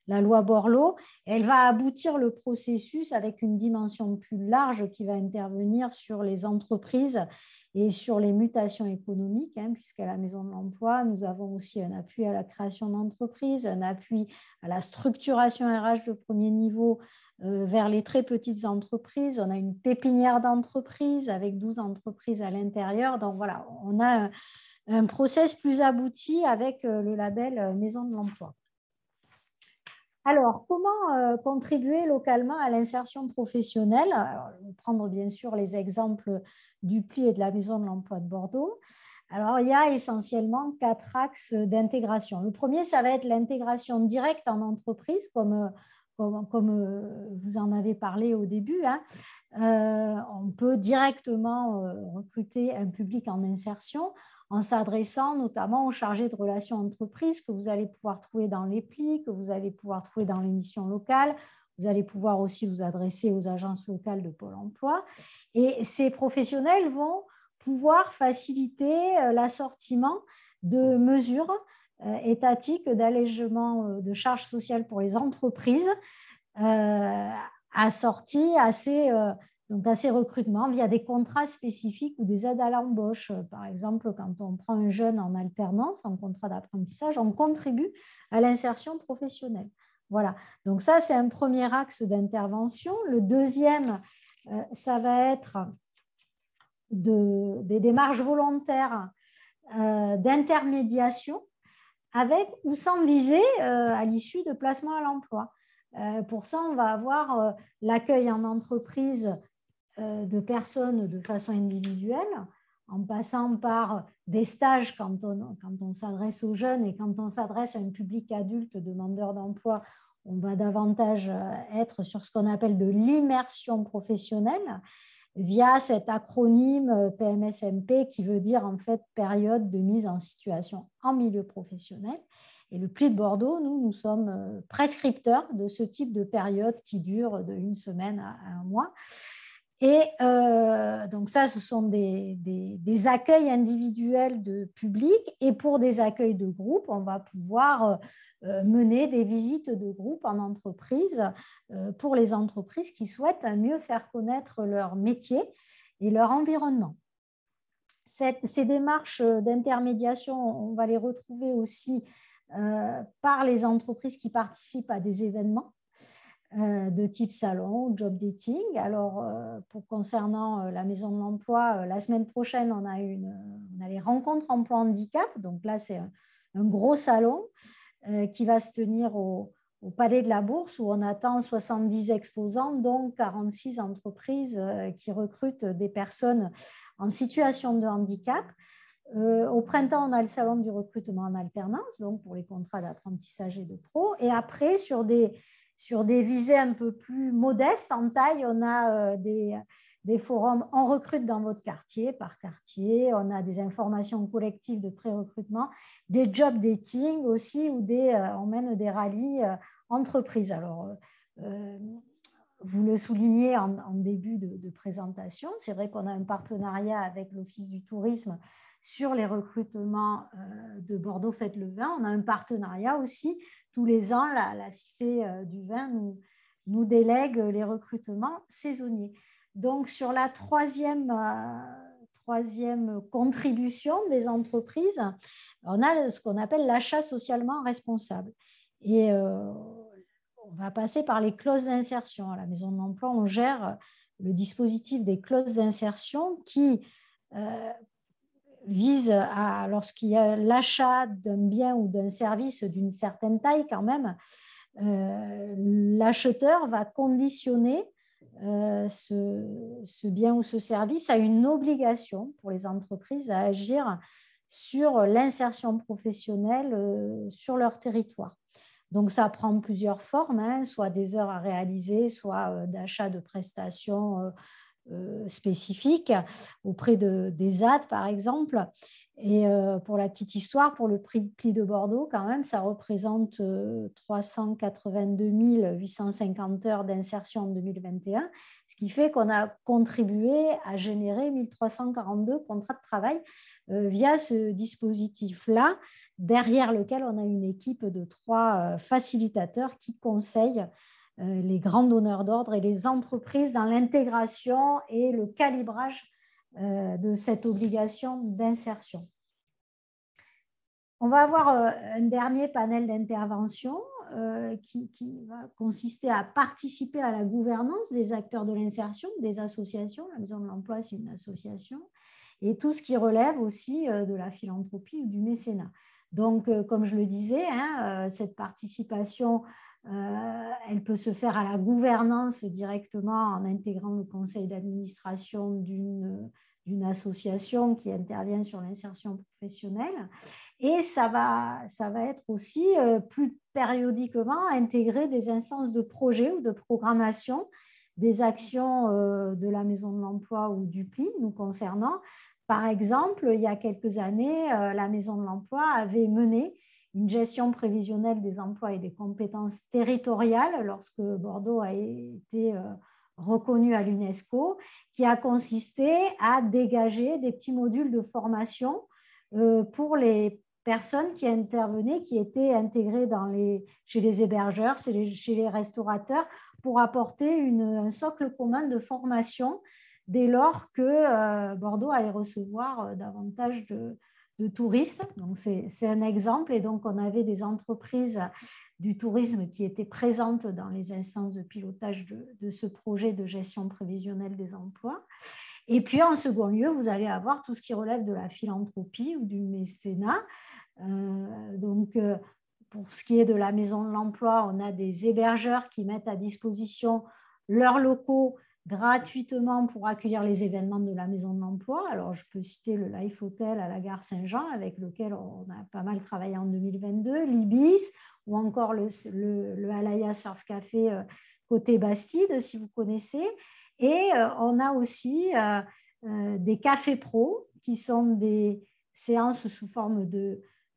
la loi Borloo. Elle va aboutir le processus avec une dimension plus large qui va intervenir sur les entreprises et sur les mutations économiques, puisqu'à la Maison de l'Emploi, nous avons aussi un appui à la création d'entreprises, un appui à la structuration RH de premier niveau vers les très petites entreprises. On a une pépinière d'entreprises avec 12 entreprises à l'intérieur. Donc voilà, on a un process plus abouti avec le label Maison de l'Emploi. Alors, comment contribuer localement à l'insertion professionnelle? Alors, je vais prendre bien sûr les exemples du PLI et de la Maison de l'Emploi de Bordeaux. Alors, il y a essentiellement 4 axes d'intégration. Le premier, ça va être l'intégration directe en entreprise, comme vous en avez parlé au début. On peut directement recruter un public en insertion en s'adressant notamment aux chargés de relations entreprises que vous allez pouvoir trouver dans les PLI, que vous allez pouvoir trouver dans les missions locales. Vous allez pouvoir aussi vous adresser aux agences locales de Pôle emploi. Et ces professionnels vont pouvoir faciliter l'assortiment de mesures étatiques d'allègement de charges sociales pour les entreprises assorties à ces recrutements via des contrats spécifiques ou des aides à l'embauche. Par exemple, quand on prend un jeune en alternance, en contrat d'apprentissage, on contribue à l'insertion professionnelle. Voilà, donc ça, c'est un premier axe d'intervention. Le deuxième, ça va être des démarches volontaires d'intermédiation avec ou sans viser à l'issue de placement à l'emploi. Pour ça, on va avoir l'accueil en entreprise de personnes de façon individuelle, en passant par des stages quand on s'adresse aux jeunes et quand on s'adresse à un public adulte demandeur d'emploi, on va davantage être sur ce qu'on appelle de l'immersion professionnelle via cet acronyme PMSMP qui veut dire en fait période de mise en situation en milieu professionnel. Et le PLI de Bordeaux, nous sommes prescripteurs de ce type de période qui dure de 1 semaine à 1 mois. Et donc ça, ce sont des accueils individuels de public. Et pour des accueils de groupe, on va pouvoir mener des visites de groupe en entreprise pour les entreprises qui souhaitent mieux faire connaître leur métier et leur environnement. Ces démarches d'intermédiation, on va les retrouver aussi par les entreprises qui participent à des événements de type salon, job dating. Alors, concernant la Maison de l'Emploi, la semaine prochaine, on a les rencontres emploi handicap. Donc là, c'est un gros salon qui va se tenir au Palais de la Bourse où on attend 70 exposants, dont 46 entreprises qui recrutent des personnes en situation de handicap. Au printemps, on a le salon du recrutement en alternance, donc pour les contrats d'apprentissage et de pro. Et après, sur des visées un peu plus modestes en taille, on a des forums on recrute dans votre quartier, par quartier, on a des informations collectives de pré-recrutement, des job dating aussi, ou on mène des rallyes entreprises. Alors, vous le soulignez en début de présentation, c'est vrai qu'on a un partenariat avec l'Office du tourisme sur les recrutements de Bordeaux Fête le Vin. On a un partenariat aussi. Tous les ans, la Cité du Vin nous délègue les recrutements saisonniers. Donc, sur la troisième contribution des entreprises, on a ce qu'on appelle l'achat socialement responsable. Et on va passer par les clauses d'insertion. À la Maison de l'Emploi, on gère le dispositif des clauses d'insertion qui vise à, lorsqu'il y a l'achat d'un bien ou d'un service d'une certaine taille quand même, l'acheteur va conditionner ce bien ou ce service à une obligation pour les entreprises à agir sur l'insertion professionnelle sur leur territoire. Donc, ça prend plusieurs formes, hein, soit des heures à réaliser, soit d'achat de prestations spécifiques auprès des ZAD, par exemple. Et pour la petite histoire, pour le pli de Bordeaux, quand même, ça représente 382 850 heures d'insertion en 2021, ce qui fait qu'on a contribué à générer 1342 contrats de travail via ce dispositif-là, derrière lequel on a une équipe de 3 facilitateurs qui conseillent les grands donneurs d'ordre et les entreprises dans l'intégration et le calibrage de cette obligation d'insertion. On va avoir un dernier panel d'intervention qui va consister à participer à la gouvernance des acteurs de l'insertion, des associations. La Maison de l'Emploi, c'est une association, et tout ce qui relève aussi de la philanthropie ou du mécénat. Donc, comme je le disais, hein, cette participation, elle peut se faire à la gouvernance directement en intégrant le conseil d'administration d'une association qui intervient sur l'insertion professionnelle. Et ça va être aussi plus périodiquement intégré des instances de projet ou de programmation des actions de la Maison de l'Emploi ou du PLI nous concernant. Par exemple, il y a quelques années, la Maison de l'Emploi avait mené une gestion prévisionnelle des emplois et des compétences territoriales lorsque Bordeaux a été reconnu à l'UNESCO, qui a consisté à dégager des petits modules de formation pour les personnes qui intervenaient, qui étaient intégrées chez les hébergeurs, chez les restaurateurs, pour apporter un socle commun de formation dès lors que Bordeaux allait recevoir davantage de touristes. Donc, c'est un exemple. Et donc, on avait des entreprises du tourisme qui étaient présentes dans les instances de pilotage de ce projet de gestion prévisionnelle des emplois. Et puis, en second lieu, vous allez avoir tout ce qui relève de la philanthropie ou du mécénat. Pour ce qui est de la Maison de l'Emploi, on a des hébergeurs qui mettent à disposition leurs locaux gratuitement pour accueillir les événements de la Maison de l'Emploi. Alors, je peux citer le Life Hotel à la gare Saint-Jean, avec lequel on a pas mal travaillé en 2022, l'Ibis, ou encore le Alaya Surf Café côté Bastide, si vous connaissez. Et on a aussi des cafés pro, qui sont des séances sous forme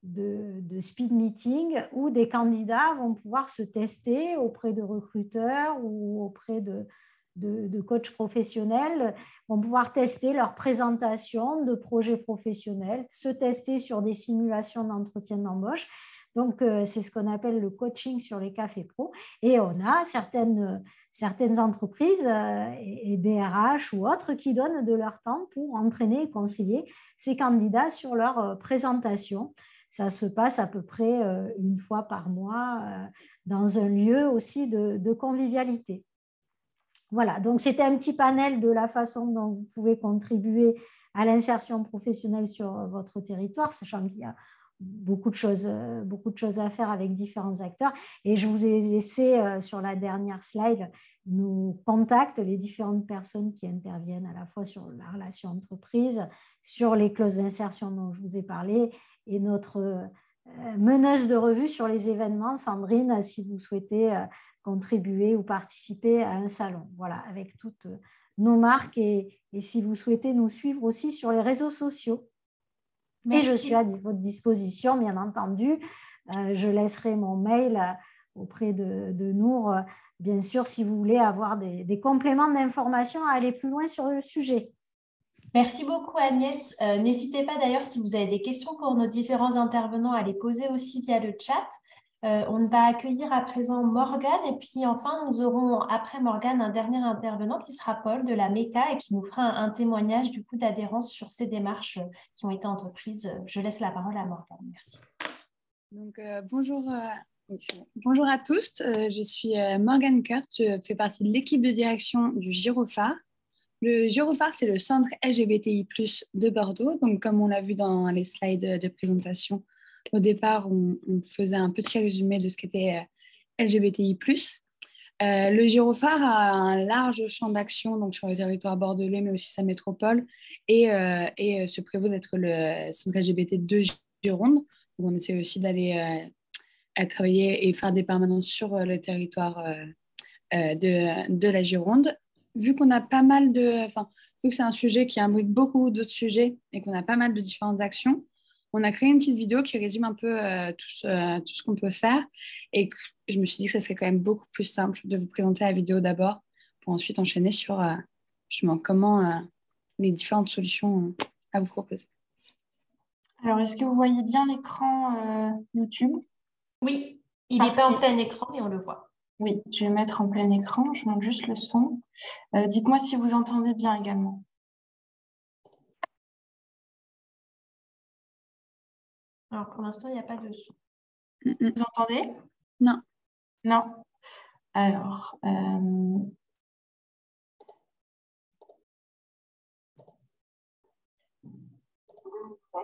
de speed meeting, où des candidats vont pouvoir se tester auprès de recruteurs ou auprès de coachs professionnels, vont pouvoir tester leur présentation de projets professionnels, se tester sur des simulations d'entretien d'embauche. Donc, c'est ce qu'on appelle le coaching sur les cafés pro. Et on a certaines entreprises et des RH ou autres qui donnent de leur temps pour entraîner et conseiller ces candidats sur leur présentation. Ça se passe à peu près une fois par mois dans un lieu aussi de convivialité. Voilà, donc c'était un petit panel de la façon dont vous pouvez contribuer à l'insertion professionnelle sur votre territoire, sachant qu'il y a beaucoup de choses à faire avec différents acteurs. Et je vous ai laissé sur la dernière slide nos contacts, les différentes personnes qui interviennent à la fois sur la relation entreprise, sur les clauses d'insertion dont je vous ai parlé, et notre meneuse de revue sur les événements, Sandrine, si vous souhaitez contribuer ou participer à un salon. Voilà, avec toutes nos marques et si vous souhaitez nous suivre aussi sur les réseaux sociaux. Merci. Et je suis à votre disposition, bien entendu. Je laisserai mon mail auprès de Nour, bien sûr, si vous voulez avoir des compléments d'information à aller plus loin sur le sujet. Merci beaucoup Agnès. N'hésitez pas d'ailleurs, si vous avez des questions pour nos différents intervenants, à les poser aussi via le chat. On va accueillir à présent Morgane et puis enfin nous aurons après Morgane un dernier intervenant qui sera Paul de la MECA et qui nous fera un témoignage du coup d'adhérence sur ces démarches qui ont été entreprises. Je laisse la parole à Morgane. Merci. Donc bonjour Oui, c'est bon. Bonjour à tous, je suis Morgane Kurt, je fais partie de l'équipe de direction du Gyrophare. Le Gyrophare, c'est le centre LGBTI+ de Bordeaux. Donc, comme on l'a vu dans les slides de présentation, au départ, on faisait un petit résumé de ce qu'était LGBTI+. Le Gyrophare a un large champ d'action donc sur le territoire bordelais, mais aussi sa métropole, et se prévaut d'être le centre LGBT de Gironde. Donc, on essaie aussi d'aller à travailler et faire des permanences sur le territoire de la Gironde. Vu qu'on a pas mal vu que c'est un sujet qui imbrique beaucoup d'autres sujets et qu'on a pas mal de différentes actions, on a créé une petite vidéo qui résume un peu tout ce qu'on peut faire. Et je me suis dit que ça serait quand même beaucoup plus simple de vous présenter la vidéo d'abord pour ensuite enchaîner sur justement comment les différentes solutions à vous proposer. Alors, est-ce que vous voyez bien l'écran YouTube? Oui, il n'est Parfait. pas en plein écran, mais on le voit. Oui, je vais mettre en plein écran. Je monte juste le son. Dites-moi si vous entendez bien également. Alors, pour l'instant, il n'y a pas de son. Vous entendez? Non. Non. Alors,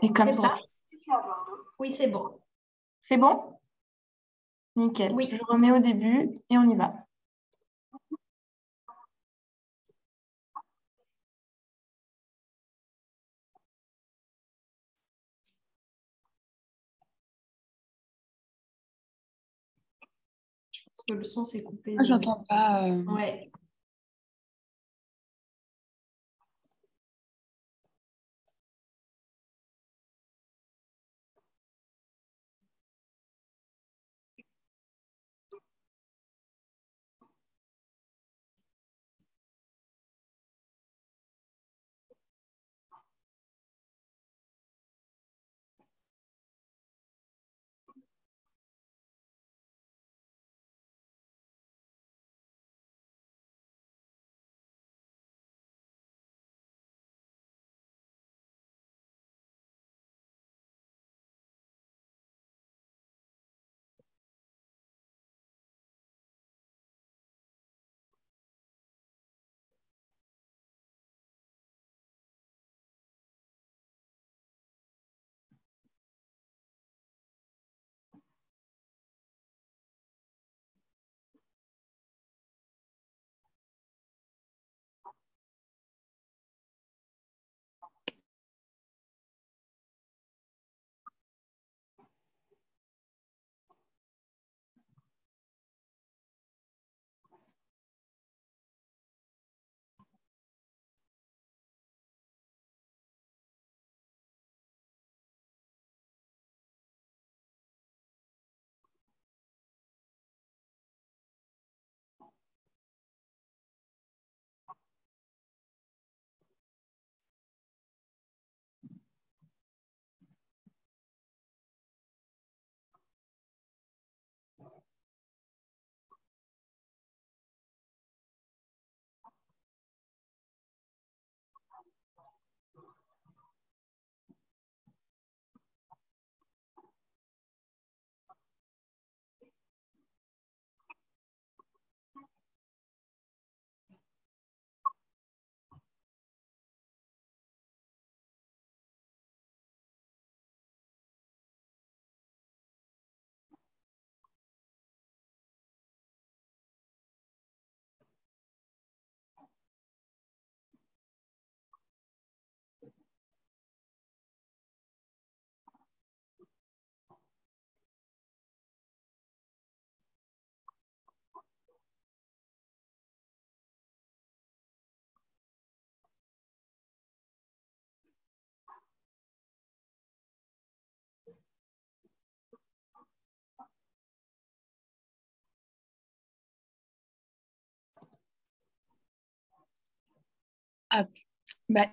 et comme ça? Bon. Oui, c'est bon. C'est bon? Nickel. Oui. Je remets au début et on y va. Je pense que le son s'est coupé. Je n'entends pas. Ouais.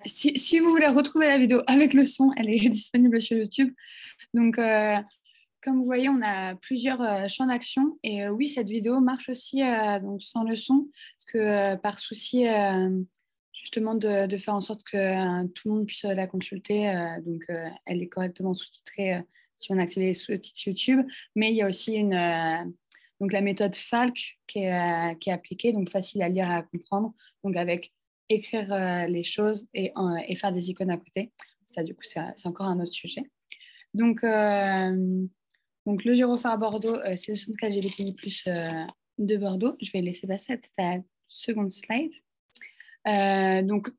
Si vous voulez retrouver la vidéo avec le son, elle est disponible sur YouTube. Donc, comme vous voyez, on a plusieurs champs d'action. Et oui, cette vidéo marche aussi donc sans le son, parce que par souci justement de faire en sorte que tout le monde puisse la consulter. Donc, elle est correctement sous-titrée si on active les sous-titres YouTube. Mais il y a aussi donc la méthode Falk qui est appliquée, donc facile à lire et à comprendre, donc avec écrire les choses et faire des icônes à côté. Ça, du coup, c'est encore un autre sujet. Donc le Gyrophare Bordeaux, c'est le centre LGBTI+, de Bordeaux. Je vais laisser passer peut-être à la seconde slide. Donc,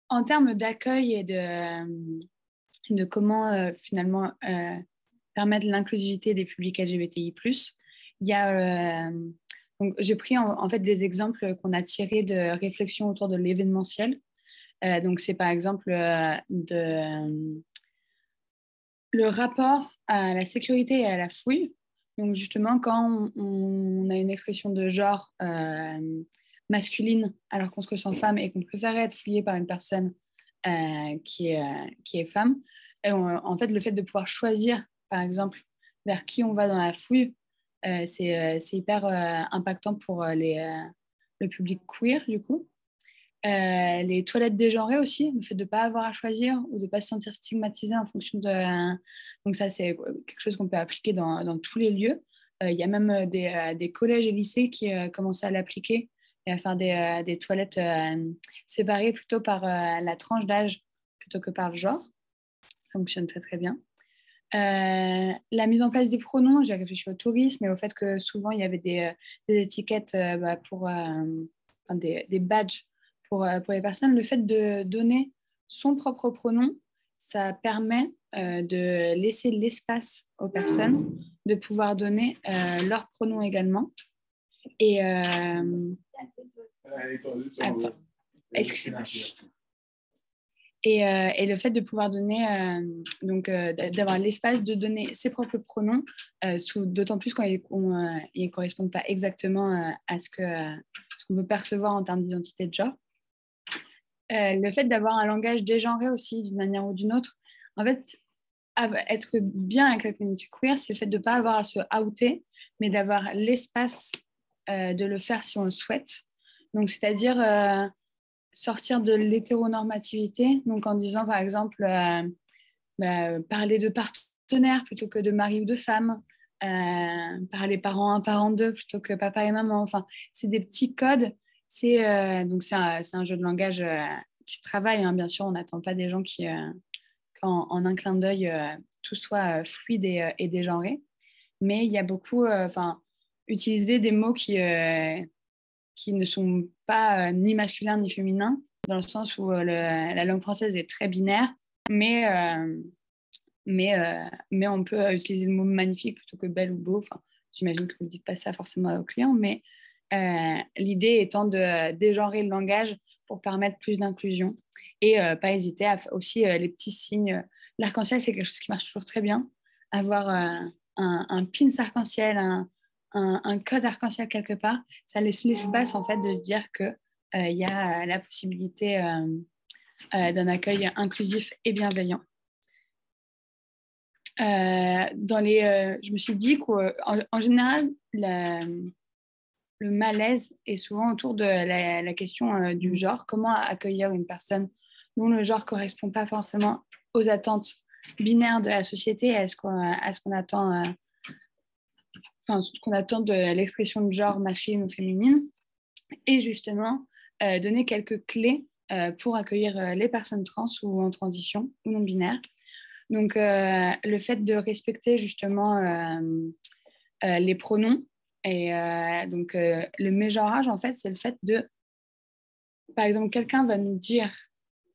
en termes d'accueil et de comment finalement permettre l'inclusivité des publics LGBTI+, il y a... donc, j'ai pris en fait des exemples qu'on a tirés de réflexions autour de l'événementiel. Donc, c'est par exemple le rapport à la sécurité et à la fouille. Donc, justement, quand on a une expression de genre masculine alors qu'on se ressent femme et qu'on préférait être fouillé par une personne qui est femme, en fait, le fait de pouvoir choisir, par exemple, vers qui on va dans la fouille, c'est hyper impactant pour le public queer, du coup. Les toilettes dégenrées aussi, le fait de ne pas avoir à choisir ou de ne pas se sentir stigmatisé en fonction de... Donc ça, c'est quelque chose qu'on peut appliquer dans tous les lieux. Il y a même des collèges et lycées qui commencent à l'appliquer et à faire des toilettes séparées plutôt par la tranche d'âge plutôt que par le genre. Ça fonctionne très, très bien. La mise en place des pronoms, j'ai réfléchi au tourisme et au fait que souvent, il y avait des étiquettes pour des badges pour les personnes. Le fait de donner son propre pronom, ça permet de laisser l'espace aux personnes de pouvoir donner leur pronom également. Et attends, excusez-moi. Et le fait de pouvoir donner, d'avoir l'espace de donner ses propres pronoms, d'autant plus quand ils ne correspondent pas exactement à ce qu'on peut percevoir en termes d'identité de genre. Le fait d'avoir un langage dégenré aussi, d'une manière ou d'une autre. En fait, être bien avec la communauté queer, c'est le fait de ne pas avoir à se outer, mais d'avoir l'espace de le faire si on le souhaite. Donc, c'est-à-dire sortir de l'hétéronormativité, donc en disant, par exemple, parler de partenaire plutôt que de mari ou de femme, parler parent 1, parent 2 plutôt que papa et maman. Enfin, c'est des petits codes. Donc, c'est un jeu de langage qui se travaille. Hein. Bien sûr, on n'attend pas des gens qui, en un clin d'œil, tout soit fluide et dégenré. Mais il y a beaucoup, utiliser des mots qui ne sont pas ni masculins ni féminins, dans le sens où la langue française est très binaire, mais on peut utiliser le mot magnifique plutôt que belle ou beau. Enfin, j'imagine que vous ne dites pas ça forcément aux clients, mais l'idée étant de dégenrer le langage pour permettre plus d'inclusion et pas hésiter à aussi les petits signes. L'arc-en-ciel, c'est quelque chose qui marche toujours très bien. Avoir un pin arc-en-ciel, un code arc-en-ciel quelque part, ça laisse l'espace en fait de se dire qu'il y a la possibilité d'un accueil inclusif et bienveillant. Je me suis dit qu'en général, le malaise est souvent autour de la question du genre. Comment accueillir une personne dont le genre ne correspond pas forcément aux attentes binaires de la société, à ce qu'on attend, ce qu'on attend de l'expression de genre masculine ou féminine. Et justement, donner quelques clés pour accueillir les personnes trans ou en transition ou non binaires. Donc, le fait de respecter justement les pronoms et donc le mégenrage, en fait, c'est le fait de, par exemple, quelqu'un va nous dire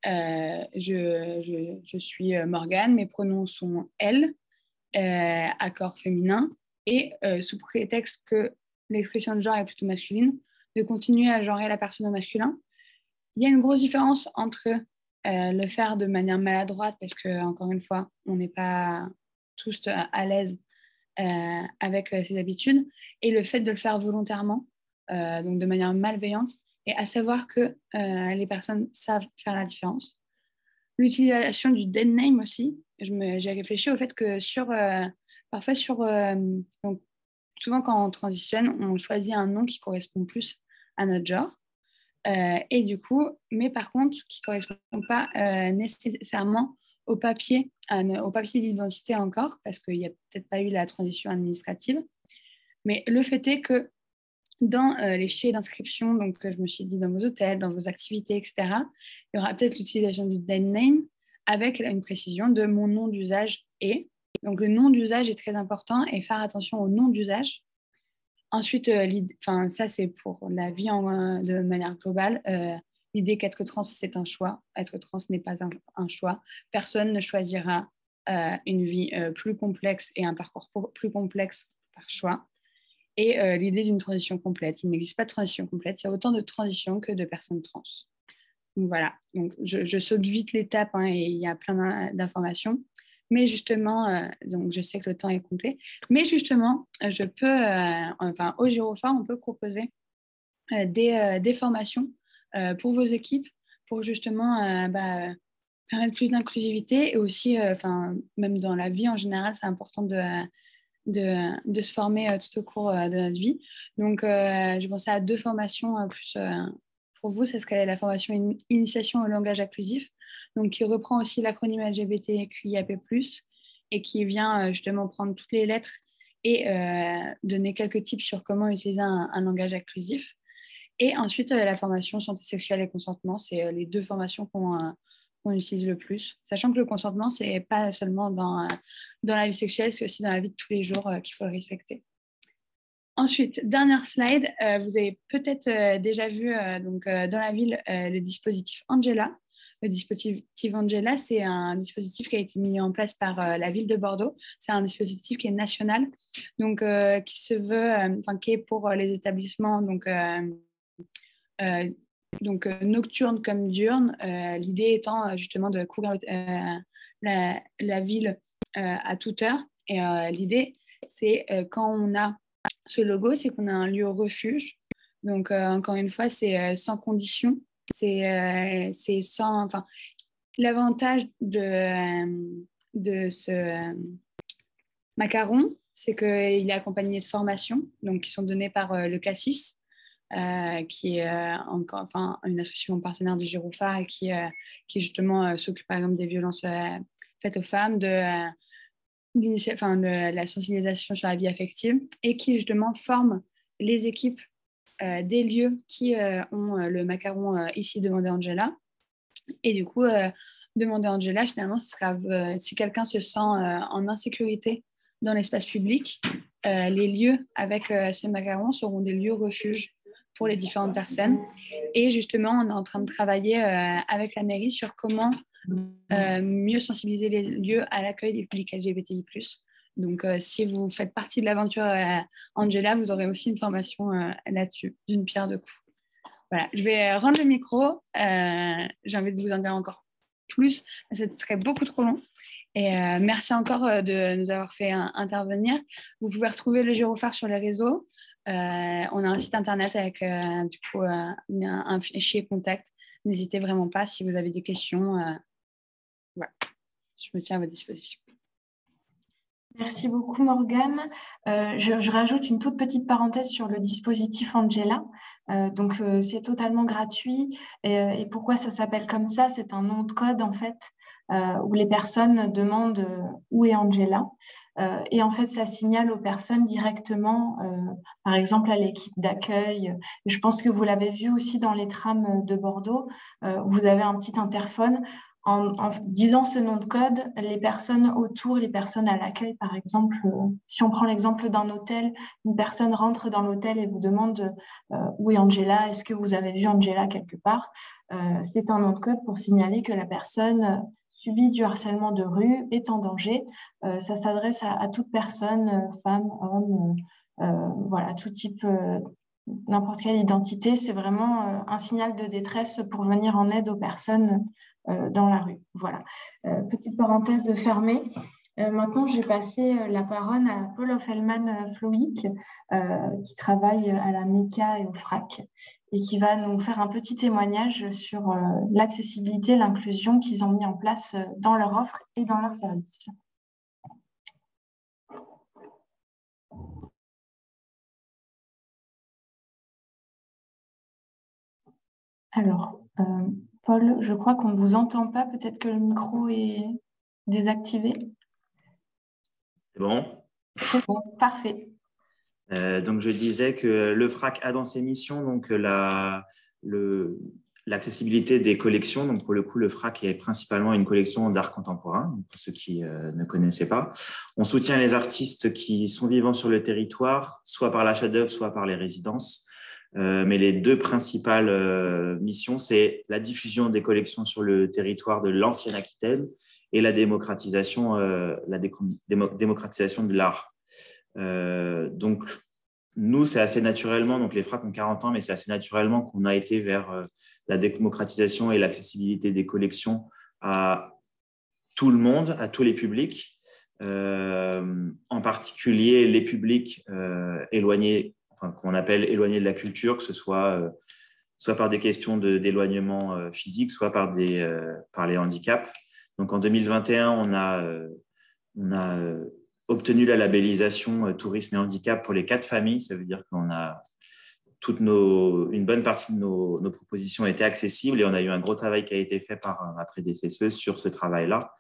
je suis Morgane, mes pronoms sont elle, accord féminin, et sous prétexte que l'expression de genre est plutôt masculine, de continuer à genrer la personne au masculin. Il y a une grosse différence entre le faire de manière maladroite, parce que, encore une fois, on n'est pas tous à l'aise avec ces habitudes, et le fait de le faire volontairement, donc de manière malveillante, et à savoir que les personnes savent faire la différence. L'utilisation du dead name aussi, j'ai réfléchi au fait que parfois donc, souvent quand on transitionne, on choisit un nom qui correspond plus à notre genre. Et du coup, mais par contre, qui ne correspond pas nécessairement au papier d'identité encore, parce qu'il n'y a peut-être pas eu la transition administrative. Mais le fait est que dans les fichiers d'inscription, donc je me suis dit dans vos hôtels, dans vos activités, etc., il y aura peut-être l'utilisation du dead name avec une précision de mon nom d'usage est. Donc le nom d'usage est très important et faire attention au nom d'usage. Ensuite, ça c'est pour la vie de manière globale. L'idée qu'être trans, c'est un choix. Être trans n'est pas un choix. Personne ne choisira une vie plus complexe et un parcours plus complexe par choix. Et l'idée d'une transition complète. Il n'existe pas de transition complète. Il y a autant de transitions que de personnes trans. Donc voilà. Donc, je saute vite l'étape et il y a plein d'informations. Mais justement, donc je sais que le temps est compté. Mais justement, je peux, au Girophare, on peut proposer des formations pour vos équipes pour justement permettre plus d'inclusivité et aussi, même dans la vie en général, c'est important de se former tout au cours de notre vie. Donc, je pensais à 2 formations plus pour vous. C'est ce qu'est la formation Initiation au langage inclusif, donc qui reprend aussi l'acronyme LGBTQIAP+, et qui vient justement prendre toutes les lettres et donner quelques tips sur comment utiliser un langage inclusif. Et ensuite, la formation santé sexuelle et consentement, c'est les 2 formations qu'on utilise le plus. Sachant que le consentement, ce n'est pas seulement dans la vie sexuelle, c'est aussi dans la vie de tous les jours qu'il faut le respecter. Ensuite, dernière slide, vous avez peut-être déjà vu dans la ville le dispositif Angela. Le dispositif Angela, c'est un dispositif qui a été mis en place par la ville de Bordeaux. C'est un dispositif qui est national, donc qui se veut, qui est pour les établissements nocturne comme diurne, l'idée étant justement de couvrir la ville à toute heure. Et l'idée, c'est quand on a ce logo, c'est qu'on a un lieu refuge. Donc, encore une fois, c'est sans condition. C'est sans... L'avantage de ce macaron, c'est qu'il est accompagné de formations donc, qui sont données par le CASSIS, qui est une association partenaire du Girophare et qui justement s'occupe par exemple des violences faites aux femmes, de la sensibilisation sur la vie affective et qui justement forme les équipes des lieux qui ont le macaron ici demandé Angela. Et du coup, demander Angela, finalement, ce sera si quelqu'un se sent en insécurité dans l'espace public, les lieux avec ce macaron seront des lieux refuges pour les différentes personnes. Et justement, on est en train de travailler avec la mairie sur comment mieux sensibiliser les lieux à l'accueil du public LGBTI+. Donc, si vous faites partie de l'aventure Angela, vous aurez aussi une formation là-dessus, d'une pierre deux coups. Voilà, je vais rendre le micro. J'ai envie de vous en dire encore plus, mais ce serait beaucoup trop long. Et merci encore de nous avoir fait intervenir. Vous pouvez retrouver le Girophare sur les réseaux. On a un site internet avec un fichier contact. N'hésitez vraiment pas si vous avez des questions. Voilà. Je me tiens à votre disposition. Merci beaucoup, Morgane. Je rajoute une toute petite parenthèse sur le dispositif Angela. C'est totalement gratuit. Et pourquoi ça s'appelle comme ça? C'est un nom de code, en fait, où les personnes demandent où est Angela. Et en fait, ça signale aux personnes directement, par exemple à l'équipe d'accueil. Je pense que vous l'avez vu aussi dans les trams de Bordeaux. Vous avez un petit interphone. En disant ce nom de code, les personnes autour, les personnes à l'accueil, par exemple, si on prend l'exemple d'un hôtel, une personne rentre dans l'hôtel et vous demande où est Angela, est-ce que vous avez vu Angela quelque part? C'est un nom de code pour signaler que la personne subit du harcèlement de rue, est en danger. Ça s'adresse à toute personne, femme, homme, voilà, tout type, n'importe quelle identité. C'est vraiment un signal de détresse pour venir en aide aux personnes dans la rue. Voilà. Petite parenthèse fermée. Maintenant, je vais passer la parole à Paul Hoffelmann-Floïc, qui travaille à la MECA et au FRAC, et qui va nous faire un petit témoignage sur l'accessibilité, l'inclusion qu'ils ont mis en place dans leur offre et dans leur service. Alors, Paul, je crois qu'on ne vous entend pas. Peut-être que le micro est désactivé. C'est bon? C'est bon, parfait. Donc, je disais que le FRAC a dans ses missions donc, l'accessibilité des collections. Donc, pour le coup, le FRAC est principalement une collection d'art contemporain, pour ceux qui ne connaissaient pas. On soutient les artistes qui sont vivants sur le territoire, soit par l'achat d'œuvres, soit par les résidences. Mais les deux principales missions, c'est la diffusion des collections sur le territoire de l'ancienne Aquitaine et la démocratisation de l'art. Donc, nous, c'est assez naturellement, donc les FRAC ont 40 ans, mais c'est assez naturellement qu'on a été vers la démocratisation et l'accessibilité des collections à tout le monde, à tous les publics, en particulier les publics éloignés, enfin, qu'on appelle éloignés de la culture, que ce soit par des questions d'éloignement physique, soit par les handicaps. Donc, en 2021, on a obtenu la labellisation tourisme et handicap pour les 4 familles. Ça veut dire qu'on a une bonne partie de nos propositions étaient accessibles et on a eu un gros travail qui a été fait par ma prédécesseuse sur ce travail-là.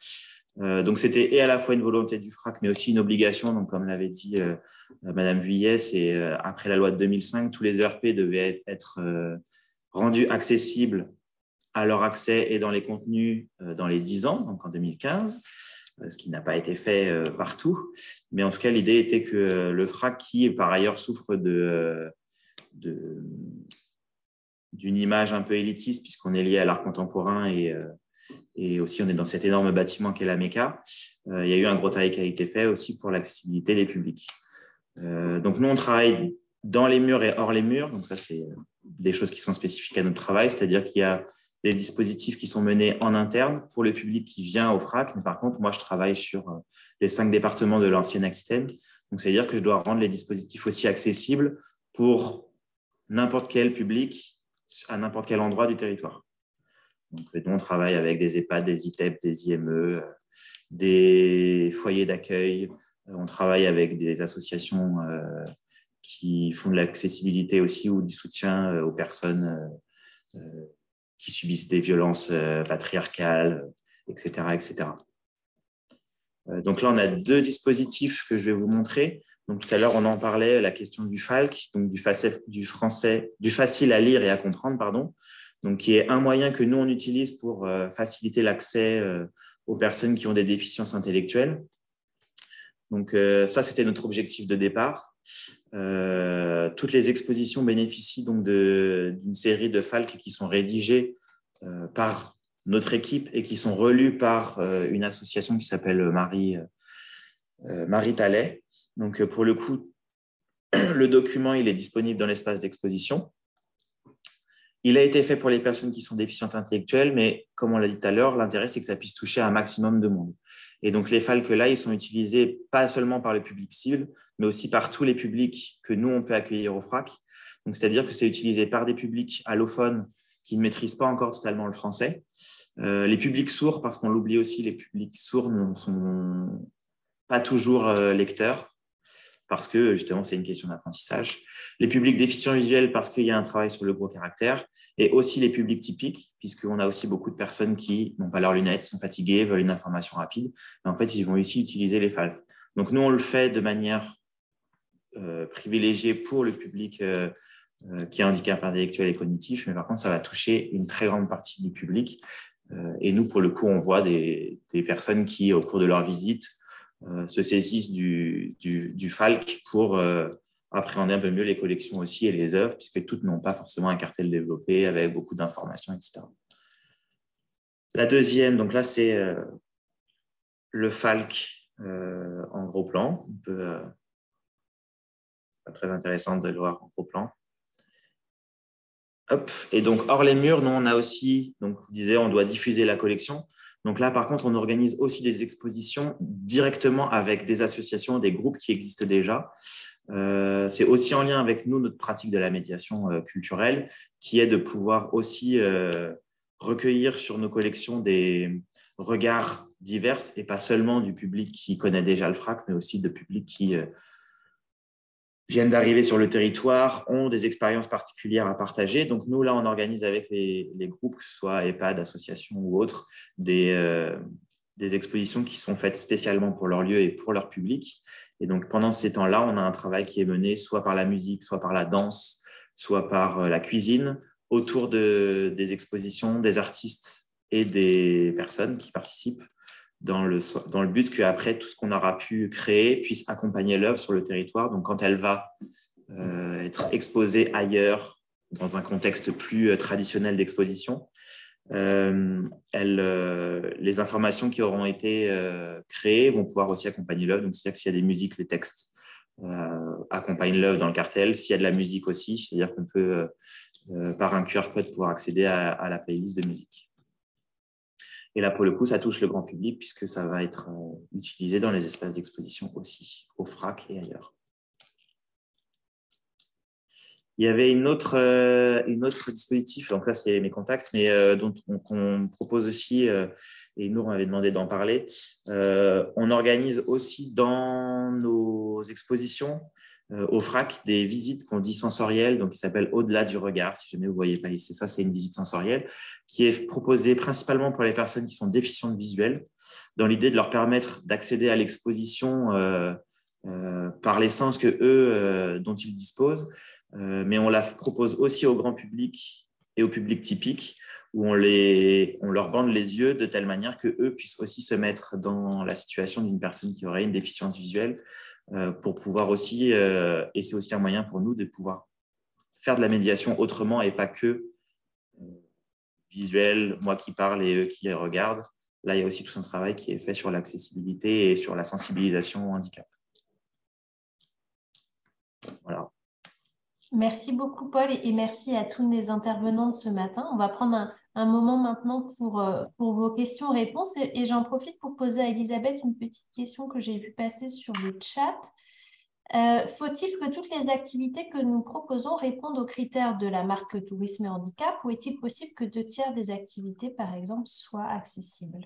Donc, c'était et à la fois une volonté du FRAC, mais aussi une obligation. Donc, comme l'avait dit Madame Vuillet, c'est après la loi de 2005, tous les ERP devaient être rendus accessibles à leur accès et dans les contenus dans les 10 ans, donc en 2015. Ce qui n'a pas été fait partout. Mais en tout cas, l'idée était que le FRAC, qui par ailleurs souffre d'une image un peu élitiste, puisqu'on est lié à l'art contemporain et aussi on est dans cet énorme bâtiment qu'est la MECA, il y a eu un gros travail qui a été fait aussi pour l'accessibilité des publics. Donc nous, on travaille dans les murs et hors les murs. Donc ça, c'est des choses qui sont spécifiques à notre travail, c'est-à-dire qu'il y a des dispositifs qui sont menés en interne pour le public qui vient au FRAC. Mais par contre, moi, je travaille sur les 5 départements de l'ancienne Aquitaine. Donc, c'est-à-dire que je dois rendre les dispositifs aussi accessibles pour n'importe quel public à n'importe quel endroit du territoire. Donc, nous, on travaille avec des EHPAD, des ITEP, des IME, des foyers d'accueil. On travaille avec des associations qui font de l'accessibilité aussi ou du soutien aux personnes qui subissent des violences patriarcales, etc., etc. Donc là, on a 2 dispositifs que je vais vous montrer. Donc tout à l'heure, on en parlait, la question du FALC, donc du facile à lire et à comprendre, pardon, donc qui est un moyen que nous, on utilise pour faciliter l'accès aux personnes qui ont des déficiences intellectuelles. Donc ça, c'était notre objectif de départ. Toutes les expositions bénéficient donc d'une série de FALC qui sont rédigées par notre équipe et qui sont relues par une association qui s'appelle Marie Tallet. Donc pour le coup, le document il est disponible dans l'espace d'exposition. Il a été fait pour les personnes qui sont déficientes intellectuelles, mais comme on l'a dit tout à l'heure, l'intérêt c'est que ça puisse toucher un maximum de monde. Et donc, les FALC là, ils sont utilisés pas seulement par le public cible, mais aussi par tous les publics que nous, on peut accueillir au FRAC. Donc, c'est-à-dire que c'est utilisé par des publics allophones qui ne maîtrisent pas encore totalement le français. Les publics sourds, parce qu'on l'oublie aussi, les publics sourds ne sont pas toujours lecteurs, parce que justement, c'est une question d'apprentissage. Les publics déficients visuels, parce qu'il y a un travail sur le gros caractère, et aussi les publics typiques, puisqu'on a aussi beaucoup de personnes qui n'ont pas leurs lunettes, sont fatiguées, veulent une information rapide. Et en fait, ils vont aussi utiliser les FALC. Donc, nous, on le fait de manière privilégiée pour le public qui a un handicap intellectuel et cognitif, mais par contre, ça va toucher une très grande partie du public. Et nous, pour le coup, on voit des personnes qui, au cours de leur visite, se saisissent du FALC pour appréhender un peu mieux les collections aussi et les œuvres, puisque toutes n'ont pas forcément un cartel développé avec beaucoup d'informations, etc. La deuxième, donc là, c'est le FALC en gros plan. C'est pas très intéressant de le voir en gros plan. Hop. Et donc, hors les murs, nous, on a aussi, donc, je disais, on doit diffuser la collection. Donc là, par contre, on organise aussi des expositions directement avec des associations, des groupes qui existent déjà. C'est aussi en lien avec nous, notre pratique de la médiation culturelle, qui est de pouvoir aussi recueillir sur nos collections des regards divers et pas seulement du public qui connaît déjà le FRAC, mais aussi de publics qui viennent d'arriver sur le territoire, ont des expériences particulières à partager. Donc, nous, là, on organise avec les groupes, que ce soit EHPAD, associations ou autres, des des expositions qui sont faites spécialement pour leur lieu et pour leur public. Et donc, pendant ces temps-là, on a un travail qui est mené soit par la musique, soit par la danse, soit par la cuisine, autour des expositions, des artistes et des personnes qui participent dans le but qu'après, tout ce qu'on aura pu créer puisse accompagner l'œuvre sur le territoire. Donc, quand elle va être exposée ailleurs, dans un contexte plus traditionnel d'exposition, les informations qui auront été créées vont pouvoir aussi accompagner l'œuvre. Donc, c'est-à-dire que s'il y a des musiques, les textes accompagnent l'œuvre dans le cartel. S'il y a de la musique aussi, c'est-à-dire qu'on peut, par un QR code, pouvoir accéder à la playlist de musique. Et là, pour le coup, ça touche le grand public puisque ça va être utilisé dans les espaces d'exposition aussi, au FRAC et ailleurs. Il y avait une autre dispositif, donc là c'est mes contacts, mais dont on propose aussi, et nous on avait demandé d'en parler, on organise aussi dans nos expositions au FRAC des visites qu'on dit sensorielles, donc qui s'appellent Au-delà du regard, si jamais vous ne voyez pas ici, ça c'est une visite sensorielle, qui est proposée principalement pour les personnes qui sont déficientes visuelles, dans l'idée de leur permettre d'accéder à l'exposition par les sens dont ils disposent. Mais on la propose aussi au grand public et au public typique, où on leur bande les yeux de telle manière qu'eux puissent aussi se mettre dans la situation d'une personne qui aurait une déficience visuelle pour pouvoir aussi, et c'est aussi un moyen pour nous de pouvoir faire de la médiation autrement et pas que visuel, moi qui parle et eux qui regardent. Là, il y a aussi tout un travail qui est fait sur l'accessibilité et sur la sensibilisation au handicap. Voilà. Merci beaucoup, Paul, et merci à tous les intervenants de ce matin. On va prendre un moment maintenant pour vos questions-réponses et j'en profite pour poser à Elisabeth une petite question que j'ai vue passer sur le chat. Faut-il que toutes les activités que nous proposons répondent aux critères de la marque Tourisme et Handicap ou est-il possible que 2/3 des activités, par exemple, soient accessibles ?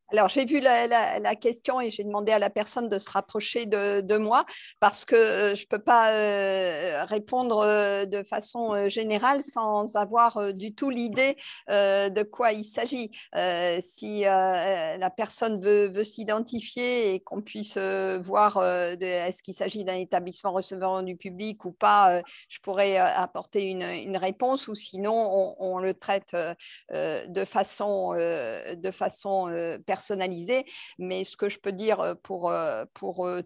Alors, j'ai vu la question et j'ai demandé à la personne de se rapprocher de moi parce que je ne peux pas répondre de façon générale sans avoir du tout l'idée de quoi il s'agit. Si la personne veut s'identifier et qu'on puisse voir est-ce qu'il s'agit d'un établissement recevant du public ou pas, je pourrais apporter une réponse ou sinon on le traite de façon personnalisée. Mais ce que je peux dire pour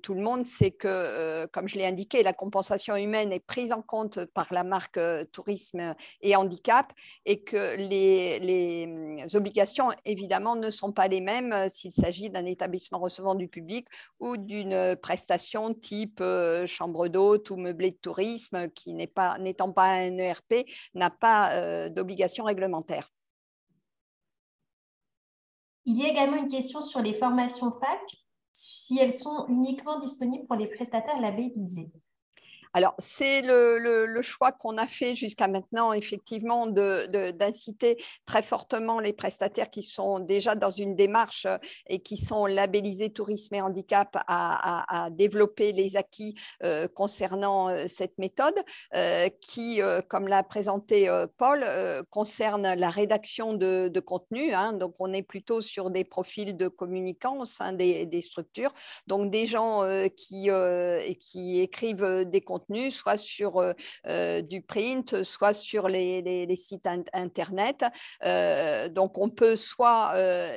tout le monde, c'est que, comme je l'ai indiqué, la compensation humaine est prise en compte par la marque Tourisme et Handicap et que les obligations, évidemment, ne sont pas les mêmes s'il s'agit d'un établissement recevant du public ou d'une prestation type chambre d'hôte ou meublé de tourisme qui n'étant pas un ERP, n'a pas d'obligation réglementaire. Il y a également une question sur les formations FAC, si elles sont uniquement disponibles pour les prestataires labellisés. Alors, c'est le choix qu'on a fait jusqu'à maintenant, effectivement, d'inciter très fortement les prestataires qui sont déjà dans une démarche et qui sont labellisés Tourisme et Handicap à développer les acquis concernant cette méthode qui, comme l'a présenté Paul, concerne la rédaction de contenu. Hein, donc, on est plutôt sur des profils de communicants au sein des structures, donc des gens qui écrivent des contenus, soit sur du print, soit sur les sites internet. Donc, on peut soit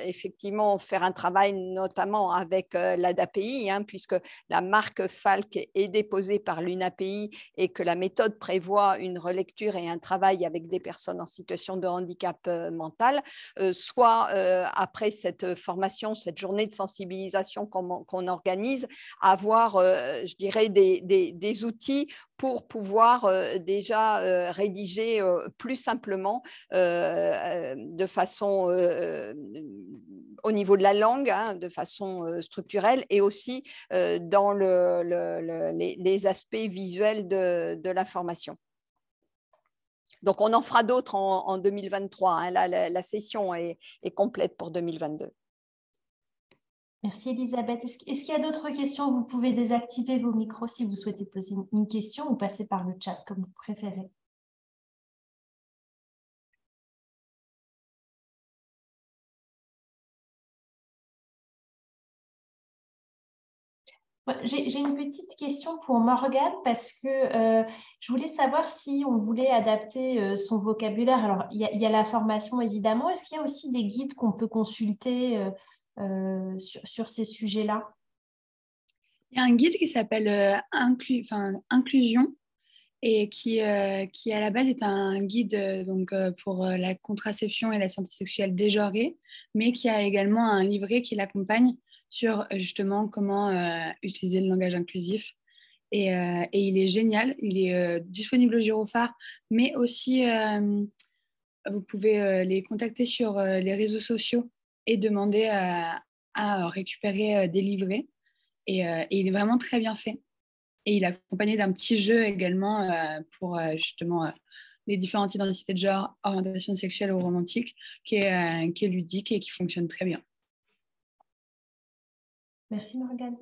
effectivement faire un travail notamment avec l'ADAPI, hein, puisque la marque Falck est déposée par l'UNAPI et que la méthode prévoit une relecture et un travail avec des personnes en situation de handicap mental, soit après cette formation, cette journée de sensibilisation qu'on organise, avoir, je dirais, des outils pour pouvoir déjà rédiger plus simplement de façon au niveau de la langue, hein, de façon structurelle et aussi dans les aspects visuels de la formation. Donc, on en fera d'autres en 2023. Hein. Là, la session est complète pour 2022. Merci Elisabeth. Est-ce qu'il y a d'autres questions? Vous pouvez désactiver vos micros si vous souhaitez poser une question ou passer par le chat comme vous préférez. J'ai une petite question pour Morgane parce que je voulais savoir si on voulait adapter son vocabulaire. Alors, il y a la formation évidemment. Est-ce qu'il y a aussi des guides qu'on peut consulter sur ces sujets-là? Il y a un guide qui s'appelle Inclusion et qui à la base est un guide pour la contraception et la santé sexuelle dégenrée, mais qui a également un livret qui l'accompagne sur justement comment utiliser le langage inclusif. Et il est génial, il est disponible au Girophare, mais aussi vous pouvez les contacter sur les réseaux sociaux et demander à récupérer des livrets. Et il est vraiment très bien fait. Et il est accompagné d'un petit jeu également pour justement les différentes identités de genre, orientation sexuelle ou romantique, qui est ludique et qui fonctionne très bien. Merci Morgane.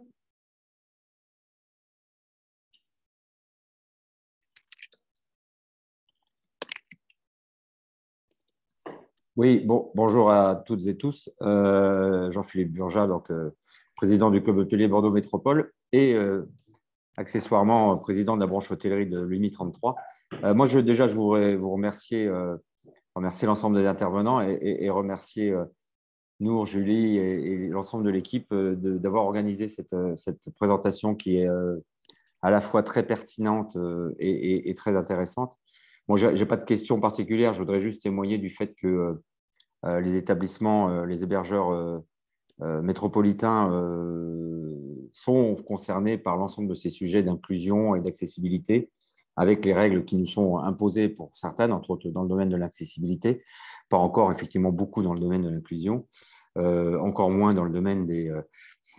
Oui, bonjour à toutes et tous. Jean-Philippe Burja, donc président du club hôtelier Bordeaux Métropole et accessoirement président de la branche hôtellerie de l'UMI 33. Moi, je voudrais vous remercier l'ensemble des intervenants et remercier Nour, Julie et l'ensemble de l'équipe d'avoir organisé cette présentation qui est à la fois très pertinente et très intéressante. Bon, je n'ai pas de questions particulières, je voudrais juste témoigner du fait que les établissements, les hébergeurs métropolitains sont concernés par l'ensemble de ces sujets d'inclusion et d'accessibilité, avec les règles qui nous sont imposées pour certaines, entre autres dans le domaine de l'accessibilité, pas encore effectivement beaucoup dans le domaine de l'inclusion, encore moins dans le domaine des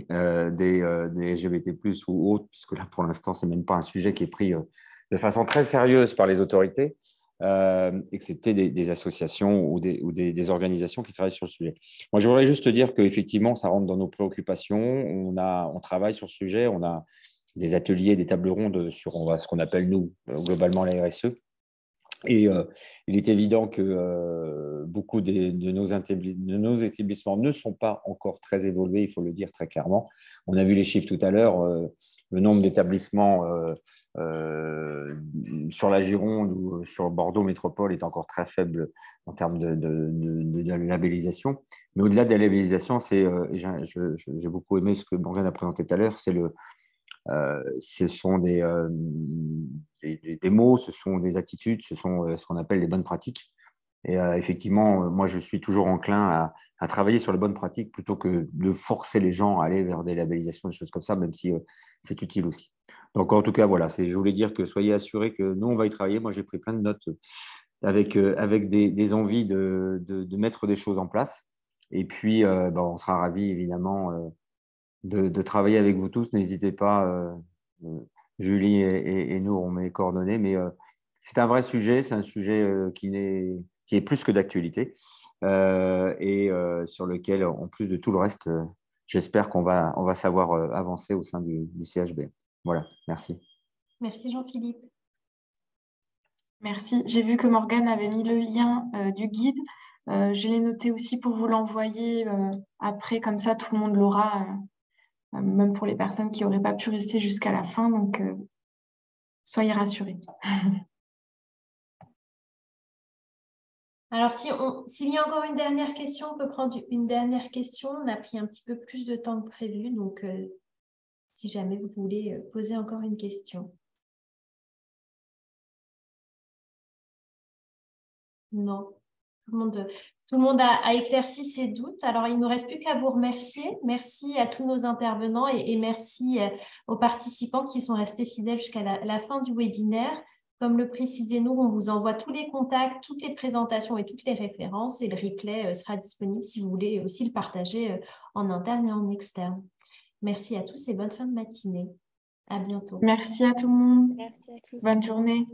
LGBT+, ou autres, puisque là, pour l'instant, ce n'est même pas un sujet qui est pris de façon très sérieuse par les autorités, excepté des associations ou des organisations qui travaillent sur le sujet. Moi, je voudrais juste te dire qu'effectivement, ça rentre dans nos préoccupations. On travaille sur ce sujet. On a des ateliers, des tables rondes sur ce qu'on appelle, nous, globalement, la RSE. Et il est évident que beaucoup de nos établissements ne sont pas encore très évolués, il faut le dire très clairement. On a vu les chiffres tout à l'heure. Le nombre d'établissements sur la Gironde ou sur Bordeaux Métropole est encore très faible en termes de labellisation. Mais au-delà de la labellisation, j'ai beaucoup aimé ce que Morgane a présenté tout à l'heure, ce sont des mots, ce sont des attitudes, ce sont ce qu'on appelle les bonnes pratiques. Et effectivement, moi, je suis toujours enclin à travailler sur les bonnes pratiques plutôt que de forcer les gens à aller vers des labellisations, des choses comme ça, même si c'est utile aussi. Donc, en tout cas, voilà, je voulais dire que soyez assurés que nous, on va y travailler. Moi, j'ai pris plein de notes avec des envies de mettre des choses en place. Et puis, on sera ravis, évidemment, de travailler avec vous tous. N'hésitez pas, Julie et nous, on met les coordonnées, mais c'est un vrai sujet, c'est un sujet qui est plus que d'actualité et sur lequel, en plus de tout le reste, j'espère qu'on va savoir avancer au sein du CHB. Voilà, merci. Merci Jean-Philippe. Merci. J'ai vu que Morgane avait mis le lien du guide. Je l'ai noté aussi pour vous l'envoyer après, comme ça tout le monde l'aura, même pour les personnes qui n'auraient pas pu rester jusqu'à la fin. Donc, soyez rassurés. Alors, s'il y a encore une dernière question, on peut prendre une dernière question. On a pris un petit peu plus de temps que prévu. Donc, si jamais vous voulez poser encore une question. Non. Tout le monde a éclairci ses doutes. Alors, il ne nous reste plus qu'à vous remercier. Merci à tous nos intervenants et merci aux participants qui sont restés fidèles jusqu'à la fin du webinaire. Comme le précisait Nour, on vous envoie tous les contacts, toutes les présentations et toutes les références et le replay sera disponible si vous voulez aussi le partager en interne et en externe. Merci à tous et bonne fin de matinée. À bientôt. Merci à tout le monde. Merci à tous. Bonne journée.